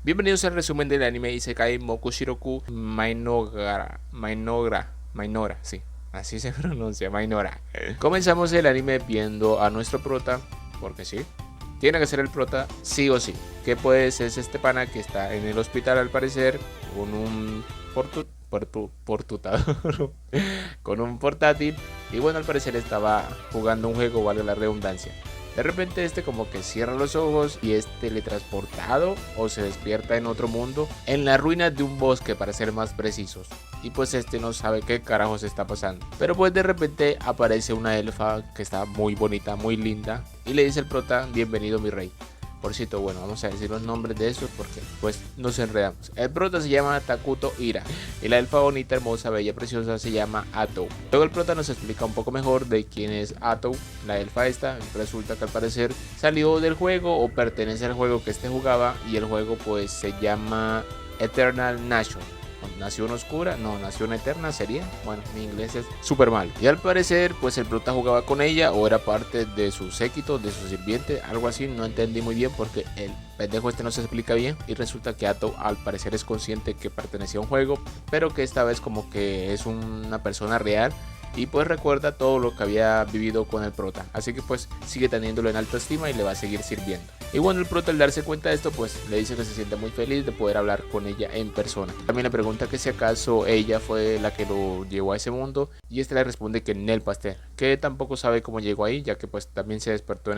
Bienvenidos al resumen del anime Isekai Mokushiroku Mainora, sí, así se pronuncia, Mainora. Comenzamos el anime viendo a nuestro prota, porque sí, tiene que ser el prota sí o sí, que pues es este pana que está en el hospital al parecer con un portutador, con un portátil, y bueno, al parecer estaba jugando un juego, vale la redundancia. De repente este como que cierra los ojos y es teletransportado o se despierta en otro mundo, en las ruinas de un bosque para ser más precisos. Y pues este no sabe qué carajos está pasando. Pero pues de repente aparece una elfa que está muy bonita, muy linda, y le dice al prota: bienvenido mi rey. Por cierto, bueno, vamos a decir los nombres de estos porque pues nos enredamos. El prota se llama Takuto Ira y la elfa bonita, hermosa, bella, preciosa se llama Atou. Luego el prota nos explica un poco mejor de quién es Atou, la elfa esta. Resulta que al parecer salió del juego o pertenece al juego que este jugaba, y el juego pues se llama Eternal Nation. Nación Oscura, no, Nación Eterna sería. Bueno, mi inglés es súper mal. Y al parecer, pues el prota jugaba con ella o era parte de su séquito, de su sirviente, algo así. No entendí muy bien porque el pendejo este no se explica bien. Y resulta que Ato al parecer es consciente que pertenecía a un juego, pero que esta vez como que es una persona real. Y pues recuerda todo lo que había vivido con el prota, así que pues sigue teniéndolo en alta estima y le va a seguir sirviendo. Y bueno, el prota al darse cuenta de esto pues le dice que se siente muy feliz de poder hablar con ella en persona. También le pregunta que si acaso ella fue la que lo llevó a ese mundo, y este le responde que Nel Pastel, que tampoco sabe cómo llegó ahí, ya que pues también se despertó en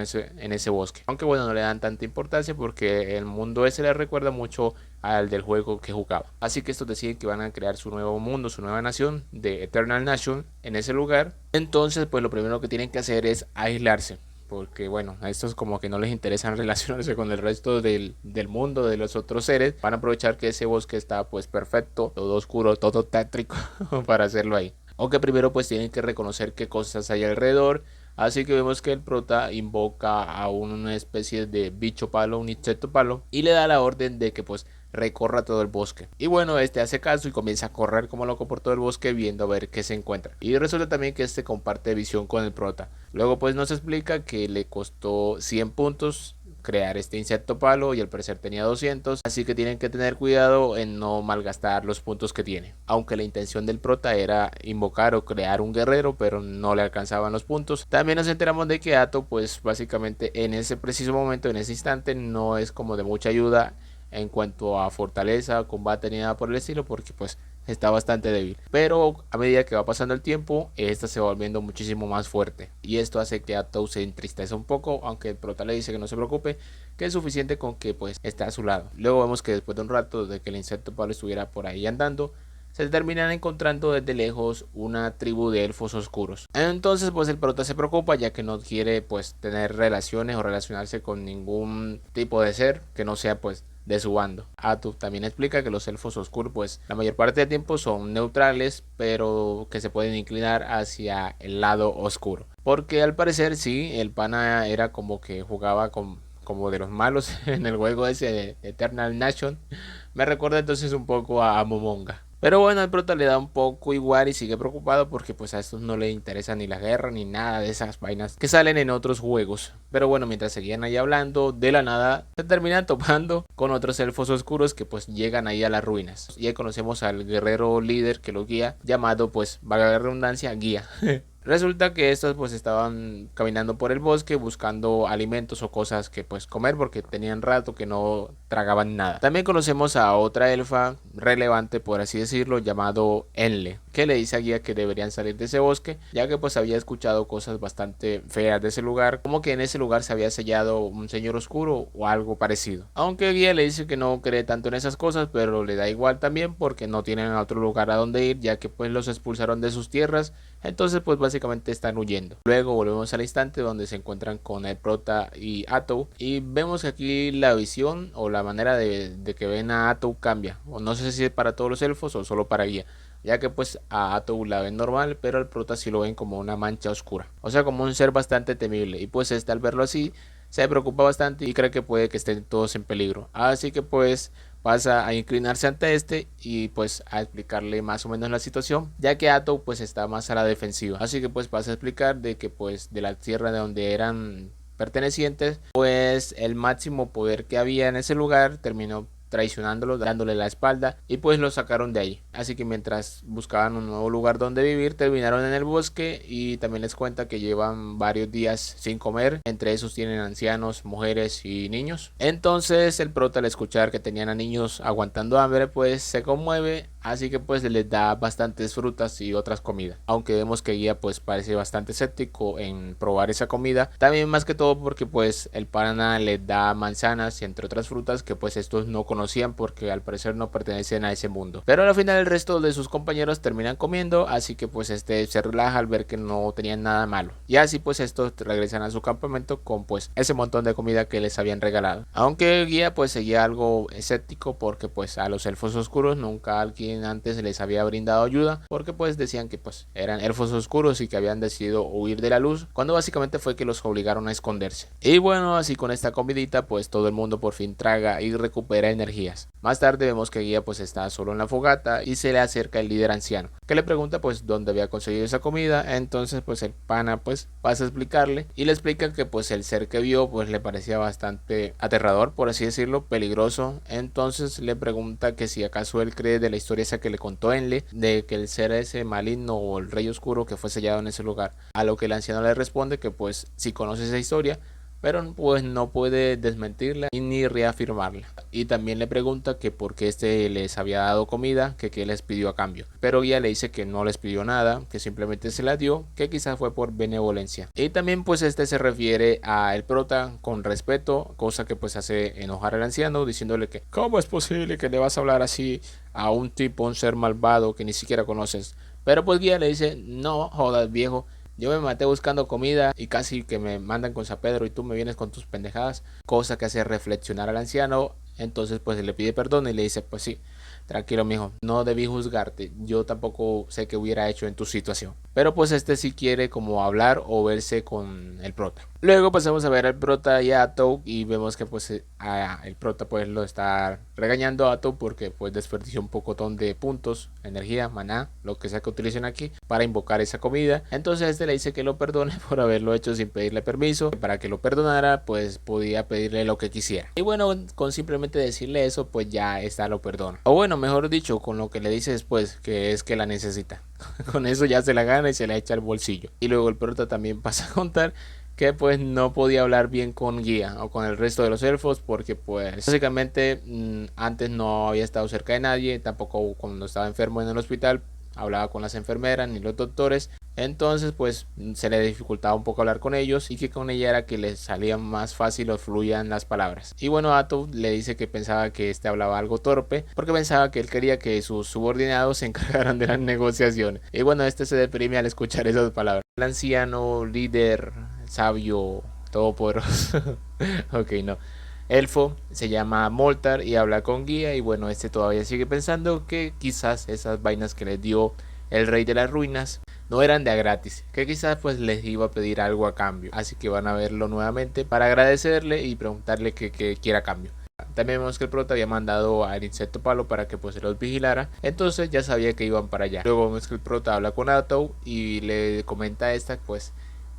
ese bosque. Aunque bueno, no le dan tanta importancia porque el mundo ese le recuerda mucho al del juego que jugaba. Así que estos deciden que van a crear su nuevo mundo, su nueva nación de Eternal Nation en ese lugar. Entonces pues lo primero que tienen que hacer es aislarse, porque bueno, a estos como que no les interesan relacionarse con el resto del mundo, de los otros seres. Van a aprovechar que ese bosque está pues perfecto, todo oscuro, todo tétrico para hacerlo ahí. Aunque primero pues tienen que reconocer qué cosas hay alrededor. Así que vemos que el prota invoca a una especie de bicho palo, un insecto palo, y le da la orden de que pues recorra todo el bosque. Y bueno, este hace caso y comienza a correr como loco por todo el bosque viendo a ver qué se encuentra. Y resulta también que este comparte visión con el prota. Luego pues nos explica que le costó 100 puntos crear este insecto palo y al parecer tenía 200, así que tienen que tener cuidado en no malgastar los puntos que tiene. Aunque la intención del prota era invocar o crear un guerrero, pero no le alcanzaban los puntos. También nos enteramos de que Ato pues básicamente en ese preciso momento, en ese instante, no es como de mucha ayuda en cuanto a fortaleza, combate ni nada por el estilo, porque pues está bastante débil. Pero a medida que va pasando el tiempo, esta se va volviendo muchísimo más fuerte. Y esto hace que Atou se entristeza un poco, aunque el prota le dice que no se preocupe, que es suficiente con que pues está a su lado. Luego vemos que después de un rato de que el insecto Pablo estuviera por ahí andando, se terminan encontrando desde lejos una tribu de elfos oscuros. Entonces pues el prota se preocupa, ya que no quiere pues tener relaciones o relacionarse con ningún tipo de ser que no sea pues de su bando. Atu también explica que los elfos oscuros pues la mayor parte del tiempo son neutrales, pero que se pueden inclinar hacia el lado oscuro. Porque al parecer sí, el pana era como que jugaba como de los malos en el juego ese de Eternal Nation. Me recuerda entonces un poco a Momonga. Pero bueno, el prota le da un poco igual y sigue preocupado porque pues a estos no le interesa ni la guerra ni nada de esas vainas que salen en otros juegos. Pero bueno, mientras seguían ahí hablando, de la nada se terminan topando con otros elfos oscuros que pues llegan ahí a las ruinas. Y ahí conocemos al guerrero líder que lo guía, llamado pues, valga la redundancia, guía. Resulta que estos pues estaban caminando por el bosque buscando alimentos o cosas que pues comer, porque tenían rato que no tragaban nada. También conocemos a otra elfa relevante, por así decirlo, llamado Enle, que le dice a Guía que deberían salir de ese bosque, ya que pues había escuchado cosas bastante feas de ese lugar, como que en ese lugar se había sellado un señor oscuro o algo parecido. Aunque Guía le dice que no cree tanto en esas cosas, pero le da igual también porque no tienen otro lugar a donde ir, ya que pues los expulsaron de sus tierras. Entonces pues básicamente están huyendo. Luego volvemos al instante donde se encuentran con el prota y Atou, y vemos que aquí la visión o la manera de que ven a Atou cambia. O no sé si es para todos los elfos o solo para Guía, ya que pues a Atou la ven normal, pero al prota sí lo ven como una mancha oscura, o sea, como un ser bastante temible. Y pues este al verlo así se preocupa bastante y cree que puede que estén todos en peligro. Así que pues pasa a inclinarse ante este y pues a explicarle más o menos la situación, ya que Ato pues está más a la defensiva. Así que pues pasa a explicar de que pues de la tierra de donde eran pertenecientes, pues el máximo poder que había en ese lugar terminó traicionándolo, dándole la espalda, y pues lo sacaron de ahí. Así que mientras buscaban un nuevo lugar donde vivir, terminaron en el bosque, y también les cuenta que llevan varios días sin comer, entre esos tienen ancianos, mujeres y niños. Entonces el prota, al escuchar que tenían a niños aguantando hambre, pues se conmueve, así que pues les da bastantes frutas y otras comidas, aunque vemos que Guía pues parece bastante escéptico en probar esa comida, también más que todo porque pues el pana les da manzanas y entre otras frutas que pues estos no conocían porque al parecer no pertenecen a ese mundo. Pero al final el resto de sus compañeros terminan comiendo, así que pues este se relaja al ver que no tenían nada malo, y así pues estos regresan a su campamento con pues ese montón de comida que les habían regalado. Aunque Guía pues seguía algo escéptico porque pues a los elfos oscuros nunca alguien antes les había brindado ayuda, porque pues decían que pues eran elfos oscuros y que habían decidido huir de la luz, cuando básicamente fue que los obligaron a esconderse. Y bueno, así con esta comidita pues todo el mundo por fin traga y recupera energías. Más tarde vemos que Guía pues está solo en la fogata y se le acerca el líder anciano, que le pregunta pues dónde había conseguido esa comida. Entonces pues el pana pues pasa a explicarle y le explica que pues el ser que vio pues le parecía bastante aterrador, por así decirlo, peligroso. Entonces le pregunta que si acaso él cree de la historia esa que le contó Enle, de que el ser ese maligno o el rey oscuro que fue sellado en ese lugar, a lo que el anciano le responde que pues si conoce esa historia, pero pues no puede desmentirla ni reafirmarla. Y también le pregunta que por qué este les había dado comida, que qué les pidió a cambio. Pero Guía le dice que no les pidió nada, que simplemente se la dio, que quizás fue por benevolencia. Y también pues este se refiere a el prota con respeto, cosa que pues hace enojar al anciano, diciéndole que ¿cómo es posible que le vas a hablar así a un tipo, un ser malvado que ni siquiera conoces? Pero pues Guía le dice, no jodas viejo, yo me maté buscando comida y casi que me mandan con San Pedro y tú me vienes con tus pendejadas, cosa que hace reflexionar al anciano. Entonces pues le pide perdón y le dice pues sí, tranquilo mijo, no debí juzgarte, yo tampoco sé qué hubiera hecho en tu situación. Pero pues este sí quiere como hablar o verse con el prota. Luego pasamos a ver al prota y a Atou y vemos que pues el prota pues lo está regañando a Atou porque pues desperdició un pocotón de puntos, energía, maná, lo que sea que utilicen aquí para invocar esa comida. Entonces este le dice que lo perdone por haberlo hecho sin pedirle permiso. Para que lo perdonara pues podía pedirle lo que quisiera. Y bueno, con simplemente decirle eso pues ya está lo perdona. O bueno, mejor dicho, con lo que le dice después, que es que la necesita. Con eso ya se la gana y se la echa al bolsillo. Y luego el prota también pasa a contar que pues no podía hablar bien con Guía o con el resto de los elfos porque pues básicamente antes no había estado cerca de nadie, tampoco cuando estaba enfermo en el hospital hablaba con las enfermeras ni los doctores. Entonces pues se le dificultaba un poco hablar con ellos y que con ella era que les salía más fácil o fluían las palabras. Y bueno, Atou le dice que pensaba que este hablaba algo torpe porque pensaba que él quería que sus subordinados se encargaran de las negociaciones. Y bueno, este se deprime al escuchar esas palabras. El anciano, líder, sabio, todopoderoso. Ok, no. Elfo se llama Moltar y habla con Guía y bueno, este todavía sigue pensando que quizás esas vainas que les dio el rey de las ruinas no eran de a gratis, que quizás pues les iba a pedir algo a cambio, así que van a verlo nuevamente para agradecerle y preguntarle que quiera a cambio. También vemos que el prota había mandado al insecto palo para que pues se los vigilara, entonces ya sabía que iban para allá. Luego vemos que el prota habla con Atou y le comenta a esta pues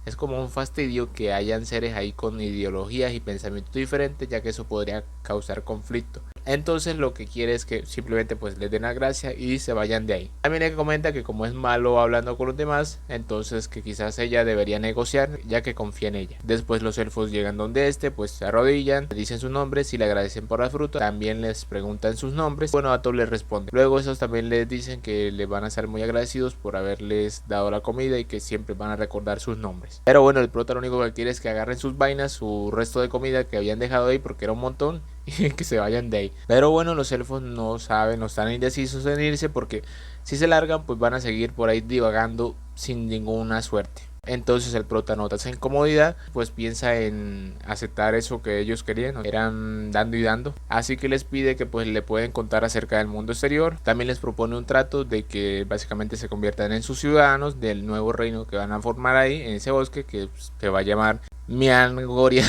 es como un fastidio que hayan seres ahí con ideologías y pensamientos diferentes, ya que eso podría causar conflicto. Entonces lo que quiere es que simplemente pues les den la gracia y se vayan de ahí. También le comenta que como es malo hablando con los demás, entonces que quizás ella debería negociar ya que confía en ella. Después los elfos llegan donde este, pues se arrodillan, le dicen sus nombres y le agradecen por la fruta. También les preguntan sus nombres. Bueno, Atou les responde. Luego esos también les dicen que le van a ser muy agradecidos por haberles dado la comida y que siempre van a recordar sus nombres. Pero bueno, el prota lo único que quiere es que agarren sus vainas, su resto de comida que habían dejado ahí porque era un montón, y que se vayan de ahí. Pero bueno, los elfos no saben, no están indecisos en irse porque si se largan pues van a seguir por ahí divagando sin ninguna suerte. Entonces el prota nota esa incomodidad, pues piensa en aceptar eso que ellos querían, eran dando y dando. Así que les pide que pues le pueden contar acerca del mundo exterior. También les propone un trato de que básicamente se conviertan en sus ciudadanos del nuevo reino que van a formar ahí en ese bosque que se va a llamar Miangoria,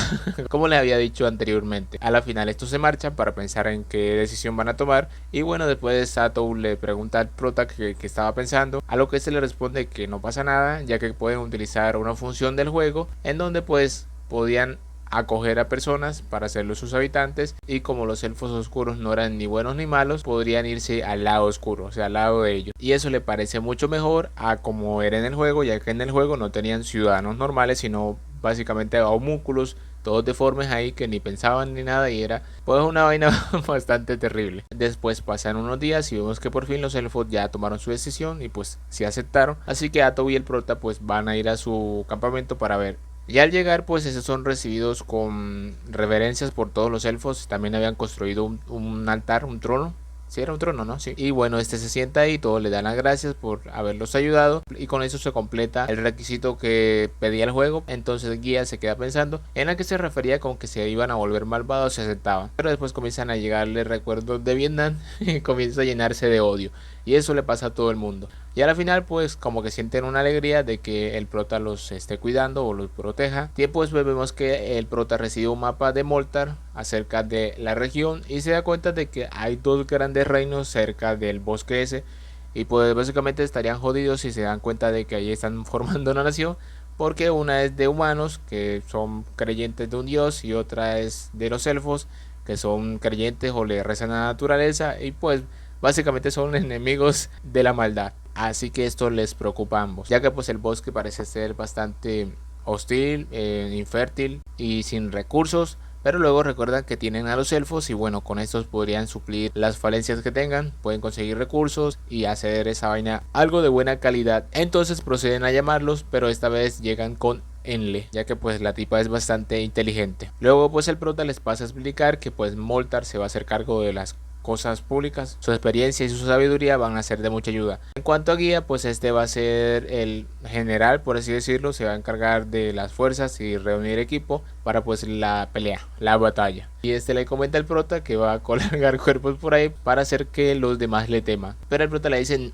como le había dicho anteriormente. A la final estos se marchan para pensar en qué decisión van a tomar. Y bueno, después Atou le pregunta al prota que estaba pensando, a lo que se le responde que no pasa nada, ya que pueden utilizar una función del juego en donde pues podían acoger a personas para hacerlos sus habitantes, y como los elfos oscuros no eran ni buenos ni malos, podrían irse al lado oscuro, o sea, al lado de ellos, y eso le parece mucho mejor a como era en el juego, ya que en el juego no tenían ciudadanos normales, sino básicamente homúnculos todos deformes ahí que ni pensaban ni nada, y era pues una vaina bastante terrible. Después pasan unos días y vemos que por fin los elfos ya tomaron su decisión y pues sí aceptaron, así que Ato y el prota pues van a ir a su campamento para ver. Y al llegar pues esos son recibidos con reverencias por todos los elfos. También habían construido un altar, un trono. Sí, era un trono, ¿no? Sí. Y bueno, este se sienta ahí, todos le dan las gracias por haberlos ayudado. Y con eso se completa el requisito que pedía el juego. Entonces Guía se queda pensando en la que se refería con que se iban a volver malvados, se aceptaban. Pero después comienzan a llegarle recuerdos de Vietnam y comienza a llenarse de odio. Y eso le pasa a todo el mundo. Y a la final pues como que sienten una alegría de que el prota los esté cuidando o los proteja. Y pues vemos que el prota recibe un mapa de Moltar acerca de la región y se da cuenta de que hay dos grandes reinos cerca del bosque ese. Y pues básicamente estarían jodidos si se dan cuenta de que ahí están formando una nación. Porque una es de humanos que son creyentes de un dios y otra es de los elfos que son creyentes o le rezan a la naturaleza. Y pues básicamente son enemigos de la maldad, así que esto les preocupa a ambos, ya que pues el bosque parece ser bastante hostil, infértil y sin recursos. Pero luego recuerdan que tienen a los elfos y bueno, con estos podrían suplir las falencias que tengan, pueden conseguir recursos y hacer esa vaina algo de buena calidad. Entonces proceden a llamarlos, pero esta vez llegan con Enle, ya que pues la tipa es bastante inteligente. Luego pues el prota les pasa a explicar que pues Moltar se va a hacer cargo de las cosas públicas, su experiencia y su sabiduría van a ser de mucha ayuda. En cuanto a Guía, pues este va a ser el general, por así decirlo, se va a encargar de las fuerzas y reunir equipo para pues la pelea, la batalla. Y este le comenta al prota que va a colgar cuerpos por ahí para hacer que los demás le teman. Pero el prota le dice: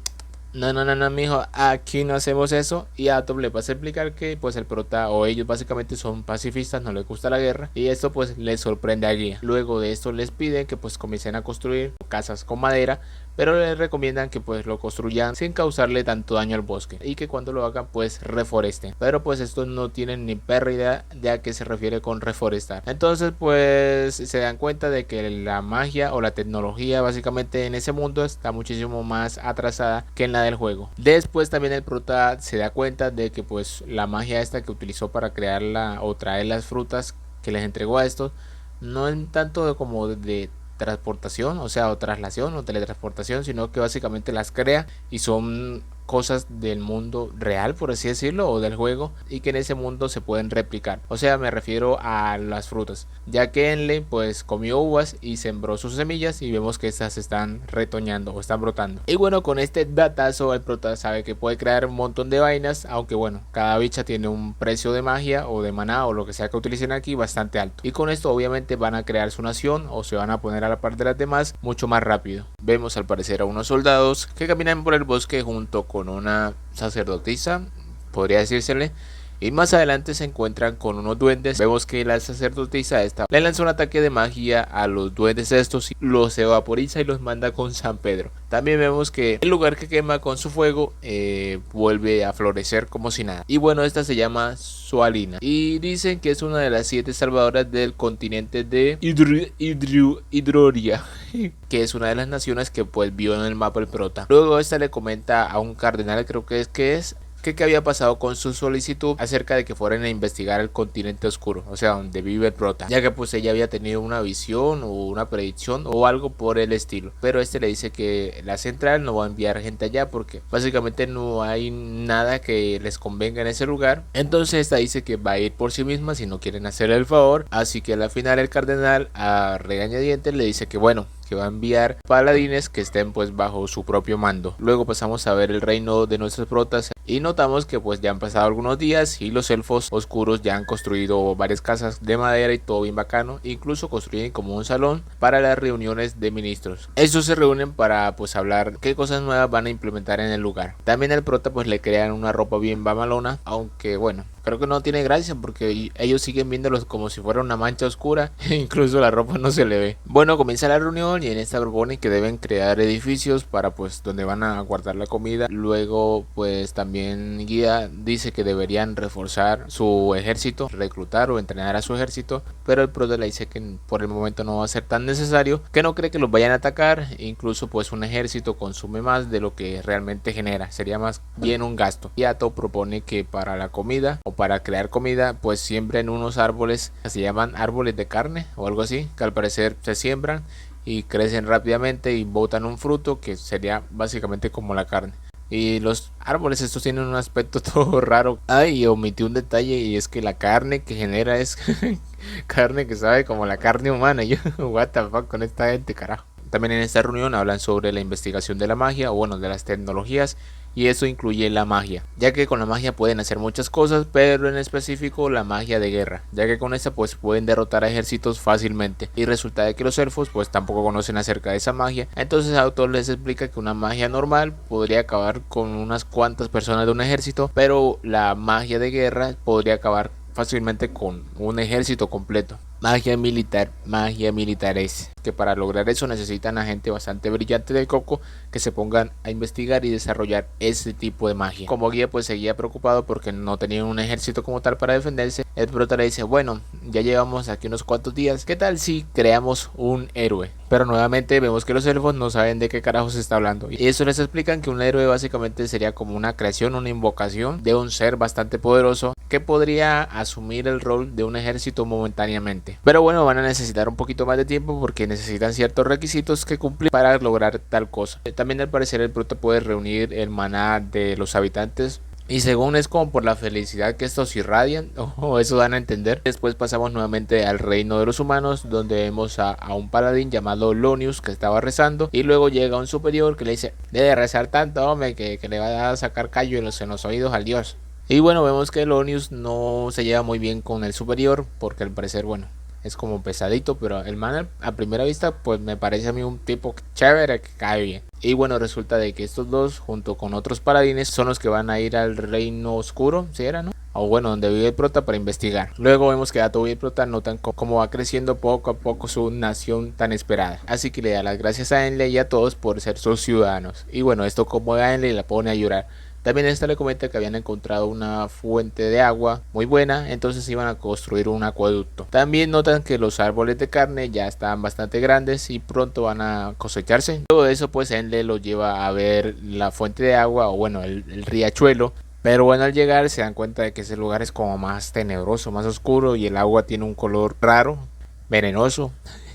no, mijo, aquí no hacemos eso. Y a Atom le pasa a explicar que pues el prota o ellos básicamente son pacifistas, no les gusta la guerra. Y esto pues les sorprende a Guía. Luego de esto les piden que pues comiencen a construir casas con madera, pero les recomiendan que pues lo construyan sin causarle tanto daño al bosque y que cuando lo hagan pues reforesten. Pero pues estos no tienen ni perra idea de a qué se refiere con reforestar. Entonces pues se dan cuenta de que la magia o la tecnología básicamente en ese mundo está muchísimo más atrasada que en la del juego. Después también el prota se da cuenta de que pues la magia esta que utilizó para crearla o traer las frutas que les entregó a estos no es tanto como de transportación, o sea, o traslación o teletransportación, sino que básicamente las crea y son cosas del mundo real, por así decirlo, o del juego, y que en ese mundo se pueden replicar. O sea, me refiero a las frutas, ya que Enle pues comió uvas y sembró sus semillas y vemos que estas están retoñando o están brotando. Y bueno, con este datazo el prota sabe que puede crear un montón de vainas, aunque bueno, cada bicha tiene un precio de magia o de maná o lo que sea que utilicen aquí bastante alto. Y con esto obviamente van a crear su nación o se van a poner a la par de las demás mucho más rápido. Vemos al parecer a unos soldados que caminan por el bosque junto con una sacerdotisa, podría decírsele, y más adelante se encuentran con unos duendes. Vemos que la sacerdotisa esta le lanza un ataque de magia a los duendes estos y los evaporiza y los manda con San Pedro. También vemos que el lugar que quema con su fuego vuelve a florecer como si nada. Y bueno, esta se llama Sualina y dicen que es una de las 7 salvadoras del continente de Hidroria, que es una de las naciones que pues vio en el mapa el prota. Luego esta le comenta a un cardenal, creo que es que había pasado con su solicitud acerca de que fueran a investigar el continente oscuro, o sea, donde vive el prota, ya que pues ella había tenido una visión o una predicción o algo por el estilo. Pero este le dice que la central no va a enviar gente allá porque básicamente no hay nada que les convenga en ese lugar. Entonces esta dice que va a ir por sí misma si no quieren hacerle el favor. Así que al final el cardenal a regañadientes le dice que bueno, que va a enviar paladines que estén pues bajo su propio mando. Luego pasamos a ver el reino de nuestros protas y notamos que pues ya han pasado algunos días y los elfos oscuros ya han construido varias casas de madera y todo bien bacano. Incluso construyen como un salón para las reuniones de ministros. Estos se reúnen para pues hablar qué cosas nuevas van a implementar en el lugar. También al prota pues le crean una ropa bien bamalona, aunque bueno, creo que no tiene gracia porque ellos siguen viéndolos como si fuera una mancha oscura, incluso la ropa no se le ve. Bueno, comienza la reunión y en esta proponen que deben crear edificios para pues donde van a guardar la comida. Luego pues también Guía dice que deberían reforzar su ejército, reclutar o entrenar a su ejército, pero el prota le dice que por el momento no va a ser tan necesario, que no cree que los vayan a atacar, incluso pues un ejército consume más de lo que realmente genera, sería más bien un gasto. Y Atto propone que para la comida o para crear comida pues siembren unos árboles que se llaman árboles de carne o algo así, que al parecer se siembran y crecen rápidamente y botan un fruto que sería básicamente como la carne. Y los árboles estos tienen un aspecto todo raro. Ay, omití un detalle y es que la carne que genera es carne que sabe como la carne humana. Y yo, what the fuck con esta gente, carajo. También en esta reunión hablan sobre la investigación de la magia, o bueno, de las tecnologías, y eso incluye la magia, ya que con la magia pueden hacer muchas cosas, pero en específico la magia de guerra, ya que con esta pues pueden derrotar a ejércitos fácilmente, y resulta de que los elfos pues tampoco conocen acerca de esa magia. Entonces el autor les explica que una magia normal podría acabar con unas cuantas personas de un ejército, pero la magia de guerra podría acabar fácilmente con un ejército completo. Magia militar es que para lograr eso necesitan a gente bastante brillante del coco que se pongan a investigar y desarrollar ese tipo de magia. Como Guía pues seguía preocupado porque no tenían un ejército como tal para defenderse, el prota le dice, bueno, ya llevamos aquí unos cuantos días, ¿qué tal si creamos un héroe? Pero nuevamente vemos que los elfos no saben de qué carajo se está hablando, y eso les explican que un héroe básicamente sería como una creación, una invocación de un ser bastante poderoso que podría asumir el rol de un ejército momentáneamente. Pero bueno, van a necesitar un poquito más de tiempo porque necesitan ciertos requisitos que cumplir para lograr tal cosa. También al parecer el prota puede reunir el maná de los habitantes, y según es como por la felicidad que estos irradian, o eso dan a entender. Después pasamos nuevamente al reino de los humanos, donde vemos a un paladín llamado Lonius que estaba rezando, y luego llega un superior que le dice, debe rezar tanto, hombre, que le va a sacar callo en los oídos al dios. Y bueno, vemos que Lonius no se lleva muy bien con el superior, porque al parecer, bueno, es como pesadito, pero el man a primera vista pues me parece a mí un tipo chévere que cae bien. Y bueno, resulta de que estos dos junto con otros paladines son los que van a ir al reino oscuro, ¿sí era, no? O bueno, donde vive el prota para investigar. Luego vemos que Atto y el prota notan cómo va creciendo poco a poco su nación tan esperada. Así que le da las gracias a Enlil y a todos por ser sus ciudadanos. Y bueno, esto como a Enlil la pone a llorar. También esta le comenta que habían encontrado una fuente de agua muy buena, entonces iban a construir un acueducto. También notan que los árboles de carne ya están bastante grandes y pronto van a cosecharse. Luego de eso pues Enlil los lleva a ver la fuente de agua, o bueno, el riachuelo. Pero bueno, al llegar se dan cuenta de que ese lugar es como más tenebroso, más oscuro, y el agua tiene un color raro, venenoso,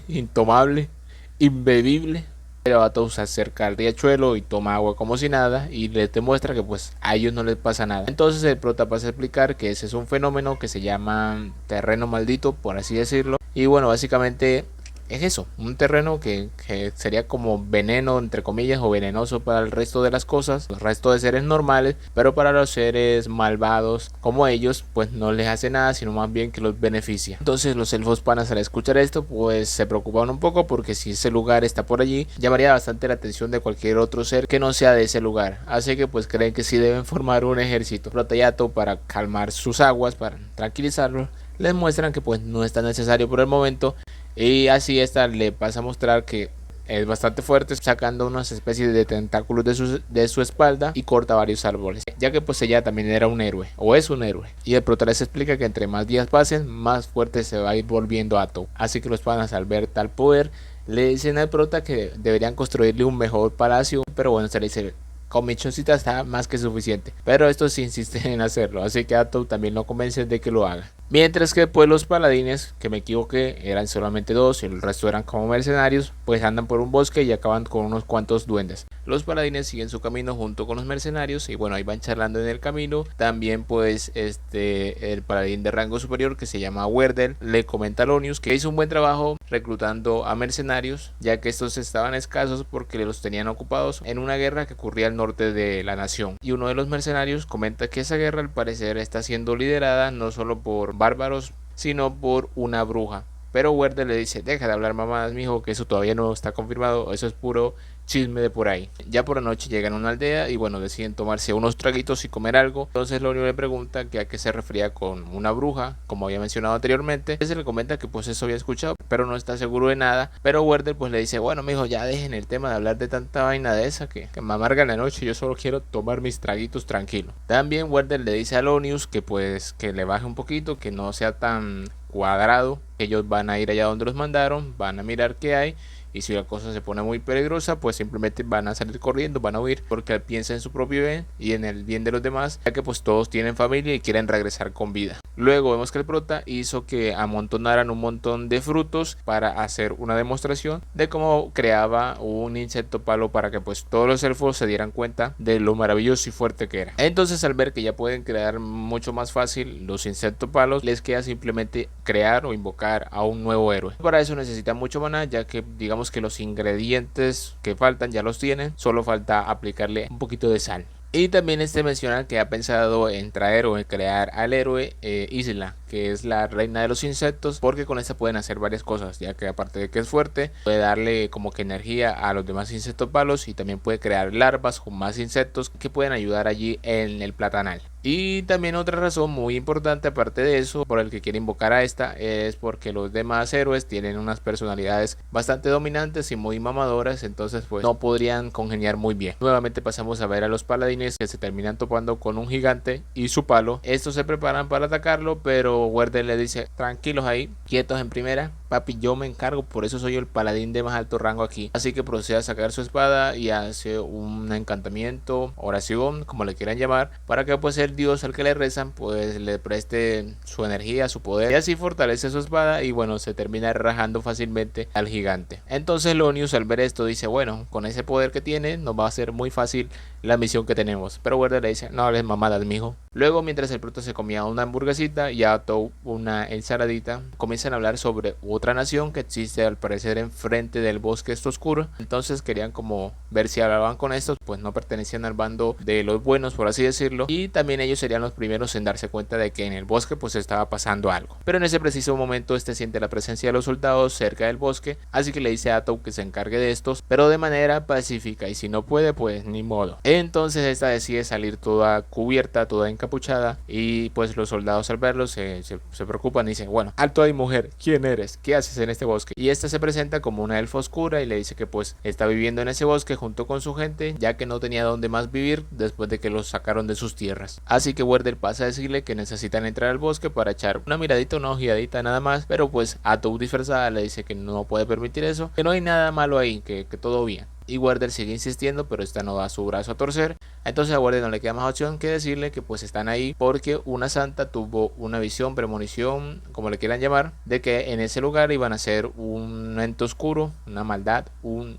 intomable, imbebible. Pero Atto se acerca al riachuelo y toma agua como si nada, y les demuestra que pues a ellos no les pasa nada. Entonces el prota pasa a explicar que ese es un fenómeno que se llama terreno maldito, por así decirlo. Y bueno, básicamente es eso, un terreno que sería como veneno entre comillas, o venenoso para el resto de las cosas, el resto de seres normales, pero para los seres malvados como ellos pues no les hace nada, sino más bien que los beneficia. Entonces los elfos panas al escuchar esto pues se preocupan un poco, porque si ese lugar está por allí llamaría bastante la atención de cualquier otro ser que no sea de ese lugar, así que pues creen que sí deben formar un ejército. Prota y Atto, para calmar sus aguas, para tranquilizarlos, les muestran que pues no es tan necesario por el momento. Y así esta le pasa a mostrar que es bastante fuerte, sacando unas especies de tentáculos de su espalda y corta varios árboles, ya que pues ella también era un héroe, o es un héroe. Y el prota les explica que entre más días pasen, más fuerte se va a ir volviendo Atto. Así que los panas, al ver tal poder, le dicen al prota que deberían construirle un mejor palacio, pero bueno, se le dice, con mi chocita está más que suficiente. Pero estos sí insisten en hacerlo, así que Atto también lo convence de que lo haga. Mientras que pues los paladines, que me equivoqué, eran solamente dos y el resto eran como mercenarios, pues andan por un bosque y acaban con unos cuantos duendes. Los paladines siguen su camino junto con los mercenarios y bueno, ahí van charlando en el camino. También pues el paladín de rango superior, que se llama Werdel, le comenta a Lonius que hizo un buen trabajo reclutando a mercenarios, ya que estos estaban escasos porque los tenían ocupados en una guerra que ocurría al norte de la nación. Y uno de los mercenarios comenta que esa guerra al parecer está siendo liderada no solo por bárbaros, sino por una bruja. Pero Werder le dice, deja de hablar mamadas, mijo, que eso todavía no está confirmado, eso es puro chisme de por ahí. Ya por la noche llegan a una aldea y bueno, deciden tomarse unos traguitos y comer algo. Entonces Lonio le pregunta que a qué se refería con una bruja, como había mencionado anteriormente. Se le comenta que pues eso había escuchado, pero no está seguro de nada. Pero Werder pues le dice, bueno mijo, ya dejen el tema de hablar de tanta vaina de esa que me amarga la noche, yo solo quiero tomar mis traguitos tranquilo. También Werder le dice a Lonius que pues que le baje un poquito, que no sea tan cuadrado. Ellos van a ir allá donde los mandaron, van a mirar qué hay, y si la cosa se pone muy peligrosa pues simplemente van a salir corriendo, van a huir, porque él piensa en su propio bien y en el bien de los demás, ya que pues todos tienen familia y quieren regresar con vida. Luego vemos que el prota hizo que amontonaran un montón de frutos para hacer una demostración de cómo creaba un insecto palo, para que pues todos los elfos se dieran cuenta de lo maravilloso y fuerte que era. Entonces al ver que ya pueden crear mucho más fácil los insectos palos, les queda simplemente crear o invocar a un nuevo héroe. Para eso necesitan mucho maná, ya que digamos que los ingredientes que faltan ya los tienen, solo falta aplicarle un poquito de sal. Y también menciona que ha pensado en traer o en crear al héroe Isla, que es la reina de los insectos, porque con esta pueden hacer varias cosas, ya que aparte de que es fuerte, puede darle como que energía a los demás insectos palos, y también puede crear larvas con más insectos que pueden ayudar allí en el platanal. Y también otra razón muy importante aparte de eso por el que quiere invocar a esta, es porque los demás héroes tienen unas personalidades bastante dominantes y muy mamadoras, entonces pues no podrían congeniar muy bien. Nuevamente pasamos a ver a los paladines, que se terminan topando con un gigante y su palo. Estos se preparan para atacarlo, pero Werder le dice, tranquilos ahí, quietos en primera, papi, yo me encargo, por eso soy el paladín de más alto rango aquí. Así que procede a sacar su espada y hace un encantamiento, oración, como le quieran llamar, para que pues el dios al que le rezan pues le preste su energía, su poder, y así fortalece su espada y bueno, se termina rajando fácilmente al gigante. Entonces Lonius al ver esto dice, bueno, con ese poder que tiene nos va a ser muy fácil la misión que tenemos. Pero Werder le dice, no hables mamadas, mijo. Luego, mientras el prota se comía una hamburguesita y Atto una ensaladita, comienzan a hablar sobre otra nación que existe al parecer enfrente del bosque oscuro. Entonces querían como ver si hablaban con estos, pues no pertenecían al bando de los buenos, por así decirlo, y también ellos serían los primeros en darse cuenta de que en el bosque pues estaba pasando algo. Pero en ese preciso momento siente la presencia de los soldados cerca del bosque, así que le dice a Atto que se encargue de estos, pero de manera pacífica, y si no puede pues ni modo. Entonces esta decide salir toda cubierta, toda encapuchada, y pues los soldados al verlo se preocupan y dicen, bueno, alto ahí mujer, ¿quién eres? ¿Qué haces en este bosque? Y esta se presenta como una elfa oscura y le dice que pues está viviendo en ese bosque junto con su gente, ya que no tenía dónde más vivir después de que los sacaron de sus tierras. Así que Werder pasa a decirle que necesitan entrar al bosque para echar una miradita, una ojeadita nada más, pero pues Atto disfrazada le dice que no puede permitir eso, que no hay nada malo ahí, que todo bien. Y Werder sigue insistiendo, pero esta no da su brazo a torcer. Entonces a Werder no le queda más opción que decirle que pues están ahí porque una santa tuvo una visión, premonición, como le quieran llamar, de que en ese lugar iban a ser un ente oscuro, una maldad,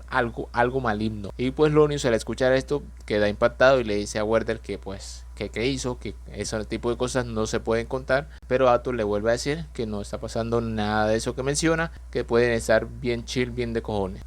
algo maligno. Y pues Lonius al escuchar esto queda impactado y le dice a Werder que pues que hizo, que ese tipo de cosas no se pueden contar, pero Atto le vuelve a decir que no está pasando nada de eso que menciona, que pueden estar bien chill, bien de cojones.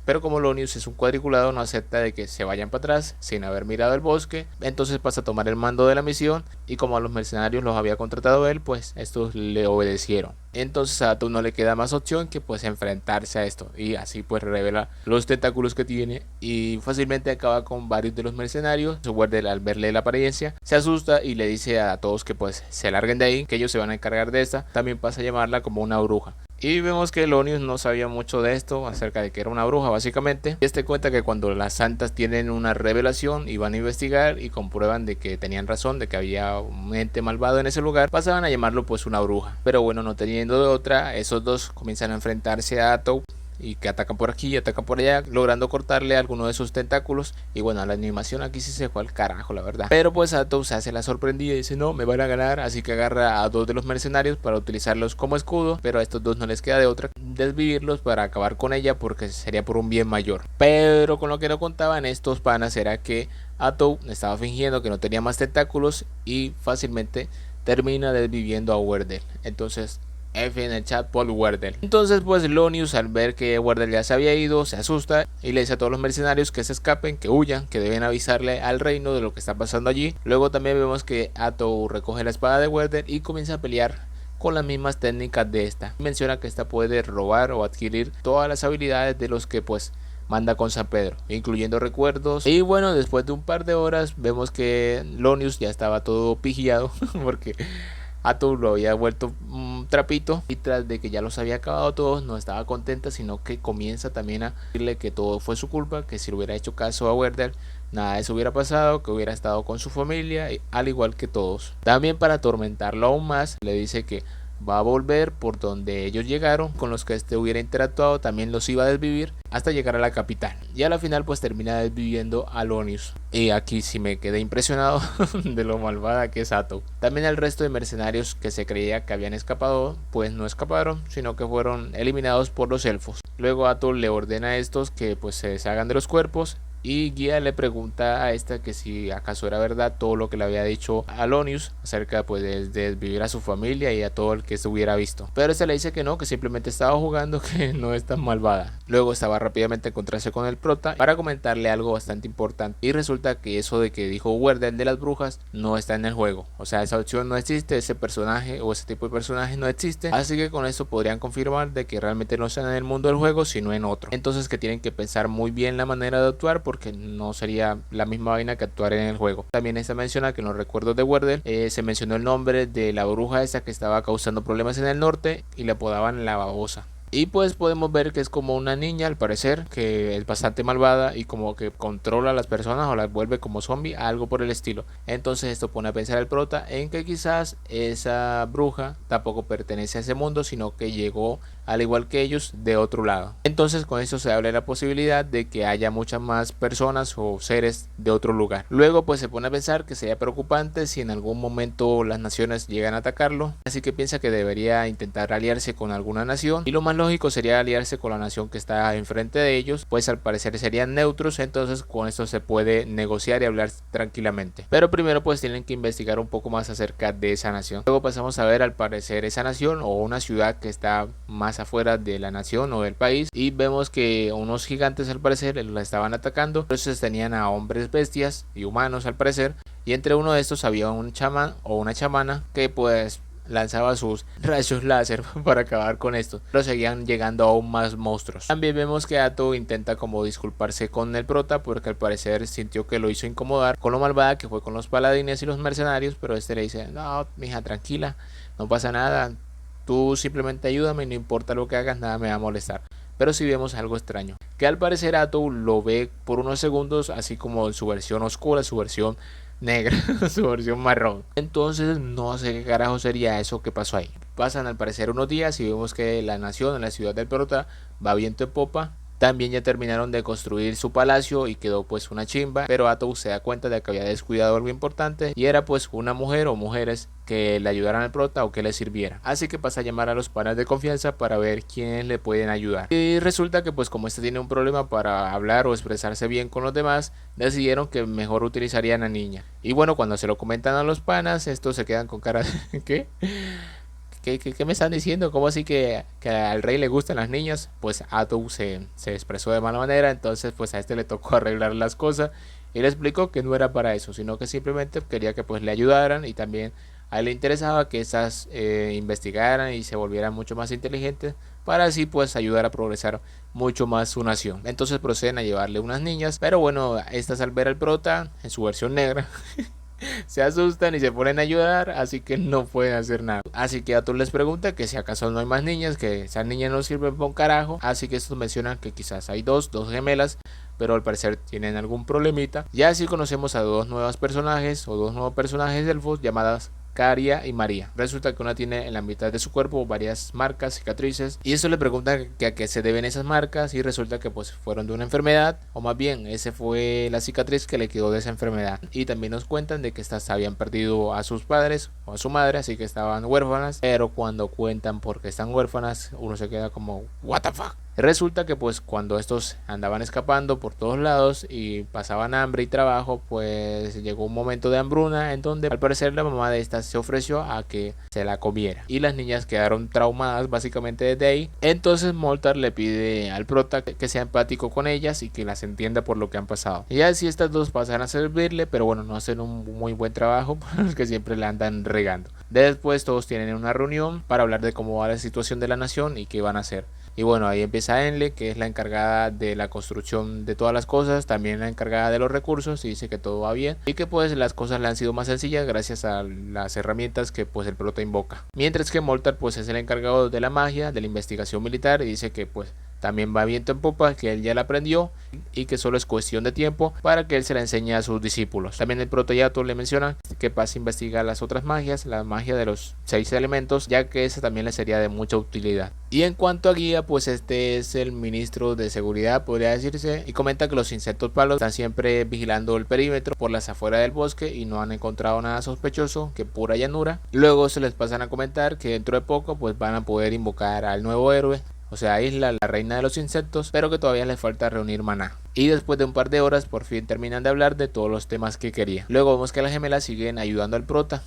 Pero como Lonius es un cuadriculado, no acepta de que se vayan para atrás sin haber mirado el bosque, entonces pasa a tomar el mando de la misión, y como a los mercenarios los había contratado él, pues estos le obedecieron. Entonces a Atto no le queda más opción que pues enfrentarse a esto, y así pues revela los tentáculos que tiene y fácilmente acaba con varios de los mercenarios. Werder al verle la apariencia se asusta y le dice a todos que pues se larguen de ahí, que ellos se van a encargar de esta. También pasa a llamarla como una bruja. Y vemos que Lonius no sabía mucho de esto, acerca de que era una bruja básicamente. Y cuenta que cuando las santas tienen una revelación y van a investigar y comprueban de que tenían razón, de que había un ente malvado en ese lugar, pasaban a llamarlo pues una bruja. Pero bueno, no teniendo de otra, esos dos comienzan a enfrentarse a Atto, y que atacan por aquí y atacan por allá, logrando cortarle alguno de sus tentáculos. Y bueno, la animación aquí sí se fue al carajo, la verdad. Pero pues Atto se hace la sorprendida y dice, no, me van a ganar. Así que agarra a dos de los mercenarios para utilizarlos como escudo, pero a estos dos no les queda de otra desvivirlos para acabar con ella, porque sería por un bien mayor. Pero con lo que no contaban estos panas era que Atto estaba fingiendo que no tenía más tentáculos y fácilmente termina desviviendo a Werder. Entonces F en el chat por Werder. Entonces pues Lonius al ver que Werder ya se había ido se asusta y le dice a todos los mercenarios que se escapen, que huyan, que deben avisarle al reino de lo que está pasando allí. Luego también vemos que Atto recoge la espada de Werder y comienza a pelear con las mismas técnicas de esta. Menciona que esta puede robar o adquirir todas las habilidades de los que pues manda con San Pedro, incluyendo recuerdos. Y bueno, después de un par de horas vemos que Lonius ya estaba todo pigiado porque Ato lo había vuelto un trapito, y tras de que ya los había acabado todos no estaba contenta, sino que comienza también a decirle que todo fue su culpa, que si le hubiera hecho caso a Werder nada de eso hubiera pasado, que hubiera estado con su familia al igual que todos. También, para atormentarlo aún más, le dice que va a volver por donde ellos llegaron, con los que este hubiera interactuado también los iba a desvivir hasta llegar a la capital, y a la final pues termina desviviendo a Lonius. Y aquí sí me quedé impresionado de lo malvada que es Ato. También el resto de mercenarios que se creía que habían escapado pues no escaparon, sino que fueron eliminados por los elfos. Luego Ato le ordena a estos que pues se deshagan de los cuerpos, y Guía le pregunta a esta que si acaso era verdad todo lo que le había dicho a Lonius acerca pues de desvivir a su familia y a todo el que se hubiera visto. Pero esta le dice que no, que simplemente estaba jugando, que no es tan malvada. Luego estaba rápidamente a encontrarse con el prota para comentarle algo bastante importante, y resulta que eso de que dijo Werder de las brujas no está en el juego. O sea, esa opción no existe, ese personaje o ese tipo de personaje no existe, así que con esto podrían confirmar de que realmente no están en el mundo del juego sino en otro. Entonces que tienen que pensar muy bien la manera de actuar, porque no sería la misma vaina que actuar en el juego. También esta menciona que en los recuerdos de Werder se mencionó el nombre de la bruja esa que estaba causando problemas en el norte y le apodaban la babosa. Y pues podemos ver que es como una niña al parecer, que es bastante malvada y como que controla a las personas o las vuelve como zombie, algo por el estilo. Entonces esto pone a pensar al prota en que quizás esa bruja tampoco pertenece a ese mundo, sino que llegó al igual que ellos de otro lado. Entonces con esto se habla de la posibilidad de que haya muchas más personas o seres de otro lugar. Luego pues se pone a pensar que sería preocupante si en algún momento las naciones llegan a atacarlo, así que piensa que debería intentar aliarse con alguna nación, y lo más lógico sería aliarse con la nación que está enfrente de ellos, pues al parecer serían neutros. Entonces con esto se puede negociar y hablar tranquilamente, pero primero pues tienen que investigar un poco más acerca de esa nación. Luego pasamos a ver al parecer esa nación o una ciudad que está más afuera de la nación o del país, y vemos que unos gigantes al parecer la estaban atacando. Entonces tenían a hombres bestias y humanos al parecer, y entre uno de estos había un chamán o una chamana que pues lanzaba sus rayos láser para acabar con esto, pero seguían llegando aún más monstruos. También vemos que Ato intenta como disculparse con el prota, porque al parecer sintió que lo hizo incomodar con lo malvada que fue con los paladines y los mercenarios, pero este le dice: no, mija, tranquila, no pasa nada, tú simplemente ayúdame y no importa lo que hagas, nada me va a molestar. Pero sí vemos algo extraño, que al parecer Ato lo ve por unos segundos así como en su versión oscura, su versión negra, su versión marrón. Entonces no sé qué carajo sería eso que pasó ahí. Pasan al parecer unos días y vemos que la nación, en la ciudad del prota, va viento en popa. También ya terminaron de construir su palacio y quedó pues una chimba, pero Ato se da cuenta de que había descuidado algo importante, y era pues una mujer o mujeres que le ayudaran al prota o que le sirvieran. Así que pasa a llamar a los panas de confianza para ver quiénes le pueden ayudar. Y resulta que pues como este tiene un problema para hablar o expresarse bien con los demás, decidieron que mejor utilizarían a niña. Y bueno, cuando se lo comentan a los panas, estos se quedan con cara de ¿qué? ¿Qué me están diciendo? ¿Cómo así que al rey le gustan las niñas? Pues Ato se expresó de mala manera, entonces pues a este le tocó arreglar las cosas y le explicó que no era para eso, sino que simplemente quería que pues le ayudaran, y también a él le interesaba que estas investigaran y se volvieran mucho más inteligentes, para así pues ayudar a progresar mucho más su nación. Entonces proceden a llevarle unas niñas, pero bueno, estas al ver al prota en su versión negra se asustan y se ponen a ayudar, así que no pueden hacer nada. Así que Ato les pregunta que si acaso no hay más niñas, que esas niñas no sirven para un carajo. Así que estos mencionan que quizás hay dos gemelas, pero al parecer tienen algún problemita. Ya así conocemos a dos nuevos personajes elfos llamadas Caria y María. Resulta que una tiene en la mitad de su cuerpo varias marcas, cicatrices, y eso le pregunta que a qué se deben esas marcas, y resulta que pues fueron de una enfermedad, o más bien ese fue la cicatriz que le quedó de esa enfermedad. Y también nos cuentan de que estas habían perdido a sus padres o a su madre, así que estaban huérfanas, pero cuando cuentan por qué están huérfanas uno se queda como what the fuck. Resulta que pues cuando estos andaban escapando por todos lados y pasaban hambre y trabajo, pues llegó un momento de hambruna en donde al parecer la mamá de estas se ofreció a que se la comiera y las niñas quedaron traumadas básicamente desde ahí. Entonces Moltar le pide al prota que sea empático con ellas y que las entienda por lo que han pasado. Y así estas dos pasan a servirle, pero bueno, no hacen un muy buen trabajo porque siempre la andan regando. Después todos tienen una reunión para hablar de cómo va la situación de la nación y qué van a hacer. Y bueno, ahí empieza Enle, que es la encargada de la construcción de todas las cosas, también la encargada de los recursos, y dice que todo va bien y que pues las cosas le han sido más sencillas gracias a las herramientas que pues el prota invoca. Mientras que Moltar pues es el encargado de la magia, de la investigación militar, y dice que pues también va viento en popa, que él ya la aprendió y que solo es cuestión de tiempo para que él se la enseñe a sus discípulos. También el protoyato le menciona que pase a investigar las otras magias, la magia de los 6 elementos, ya que esa también le sería de mucha utilidad. Y en cuanto a guía, pues este es el ministro de seguridad, podría decirse, y comenta que los insectos palos están siempre vigilando el perímetro por las afueras del bosque y no han encontrado nada sospechoso, que pura llanura. Luego se les pasan a comentar que dentro de poco pues van a poder invocar al nuevo héroe, o sea, Isla, la reina de los insectos, pero que todavía les falta reunir maná. Y después de un par de horas por fin terminan de hablar de todos los temas que quería. Luego vemos que las gemelas siguen ayudando al prota,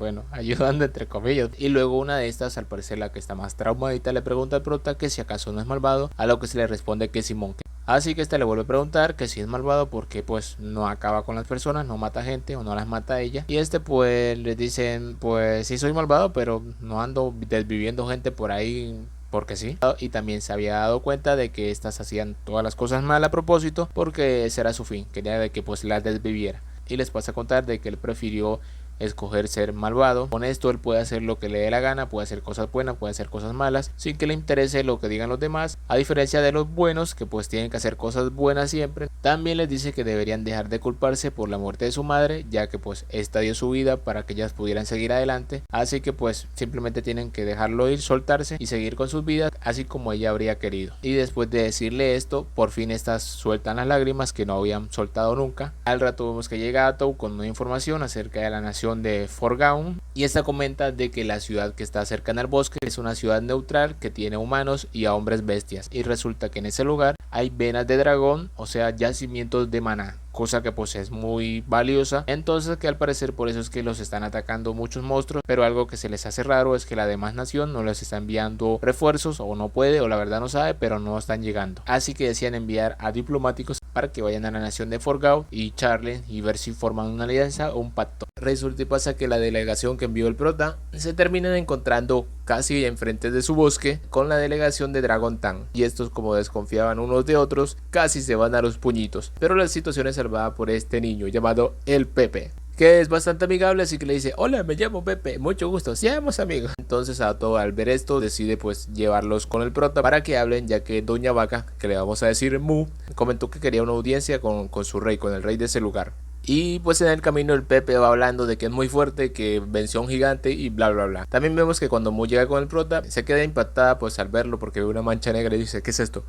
bueno, ayudando entre comillas. Y luego una de estas, al parecer la que está más traumadita, le pregunta al prota que si acaso no es malvado, a lo que se le responde que Simón. Así que esta le vuelve a preguntar que si es malvado porque pues no acaba con las personas, no mata gente o no las mata a ella. Y este pues le dicen pues sí soy malvado, pero no ando desviviendo gente por ahí porque sí, y también se había dado cuenta de que estas hacían todas las cosas mal a propósito porque ese era su fin, quería de que pues las desviviera. Y les pasa a contar de que él prefirió escoger ser malvado. Con esto él puede hacer lo que le dé la gana, puede hacer cosas buenas, puede hacer cosas malas, sin que le interese lo que digan los demás, a diferencia de los buenos que pues tienen que hacer cosas buenas siempre. También les dice que deberían dejar de culparse por la muerte de su madre, ya que pues esta dio su vida para que ellas pudieran seguir adelante, así que pues simplemente tienen que dejarlo ir, soltarse y seguir con sus vidas así como ella habría querido. Y después de decirle esto, por fin estas sueltan las lágrimas que no habían soltado nunca. Al rato vemos que llega Atou con nueva información acerca de la nación de Forgaun, y esta comenta de que la ciudad que está cercana al bosque es una ciudad neutral que tiene humanos y a hombres bestias, y resulta que en ese lugar hay venas de dragón, o sea yacimientos de maná, cosa que pues es muy valiosa. Entonces que al parecer por eso es que los están atacando muchos monstruos, pero algo que se les hace raro es que la demás nación no les está enviando refuerzos, o no puede, o la verdad no sabe, pero no están llegando. Así que decían enviar a diplomáticos para que vayan a la nación de Forgau y charlen y ver si forman una alianza o un pacto. Resulta y pasa que la delegación que envió el prota se terminan encontrando casi enfrente de su bosque con la delegación de Dragon Tan, y estos, como desconfiaban unos de otros, casi se van a los puñitos. Pero la situación es salvada por este niño llamado el Pepe, que es bastante amigable, así que le dice: hola, me llamo Pepe, mucho gusto, seamos amigos. Entonces Atou, al ver esto, decide pues llevarlos con el prota para que hablen, ya que Doña Vaca, que le vamos a decir Mu, comentó que quería una audiencia con su rey, con el rey de ese lugar. Y pues en el camino el Pepe va hablando de que es muy fuerte, que venció a un gigante y bla bla bla. También vemos que cuando Mu llega con el prota, se queda impactada pues al verlo porque ve una mancha negra y dice: ¿qué es esto?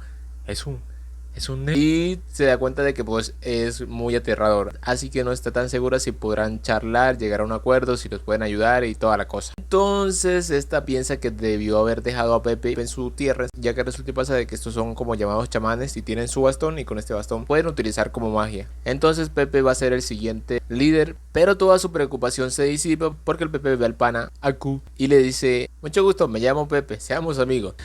Es un y se da cuenta de que pues es muy aterrador, así que no está tan segura si podrán charlar, llegar a un acuerdo, si los pueden ayudar y toda la cosa. Entonces esta piensa que debió haber dejado a Pepe en su tierra, ya que resulta y pasa de que estos son como llamados chamanes y tienen su bastón, y con este bastón pueden utilizar como magia. Entonces Pepe va a ser el siguiente líder, pero toda su preocupación se disipa porque el Pepe ve al pana Aku y le dice: mucho gusto, me llamo Pepe, seamos amigos.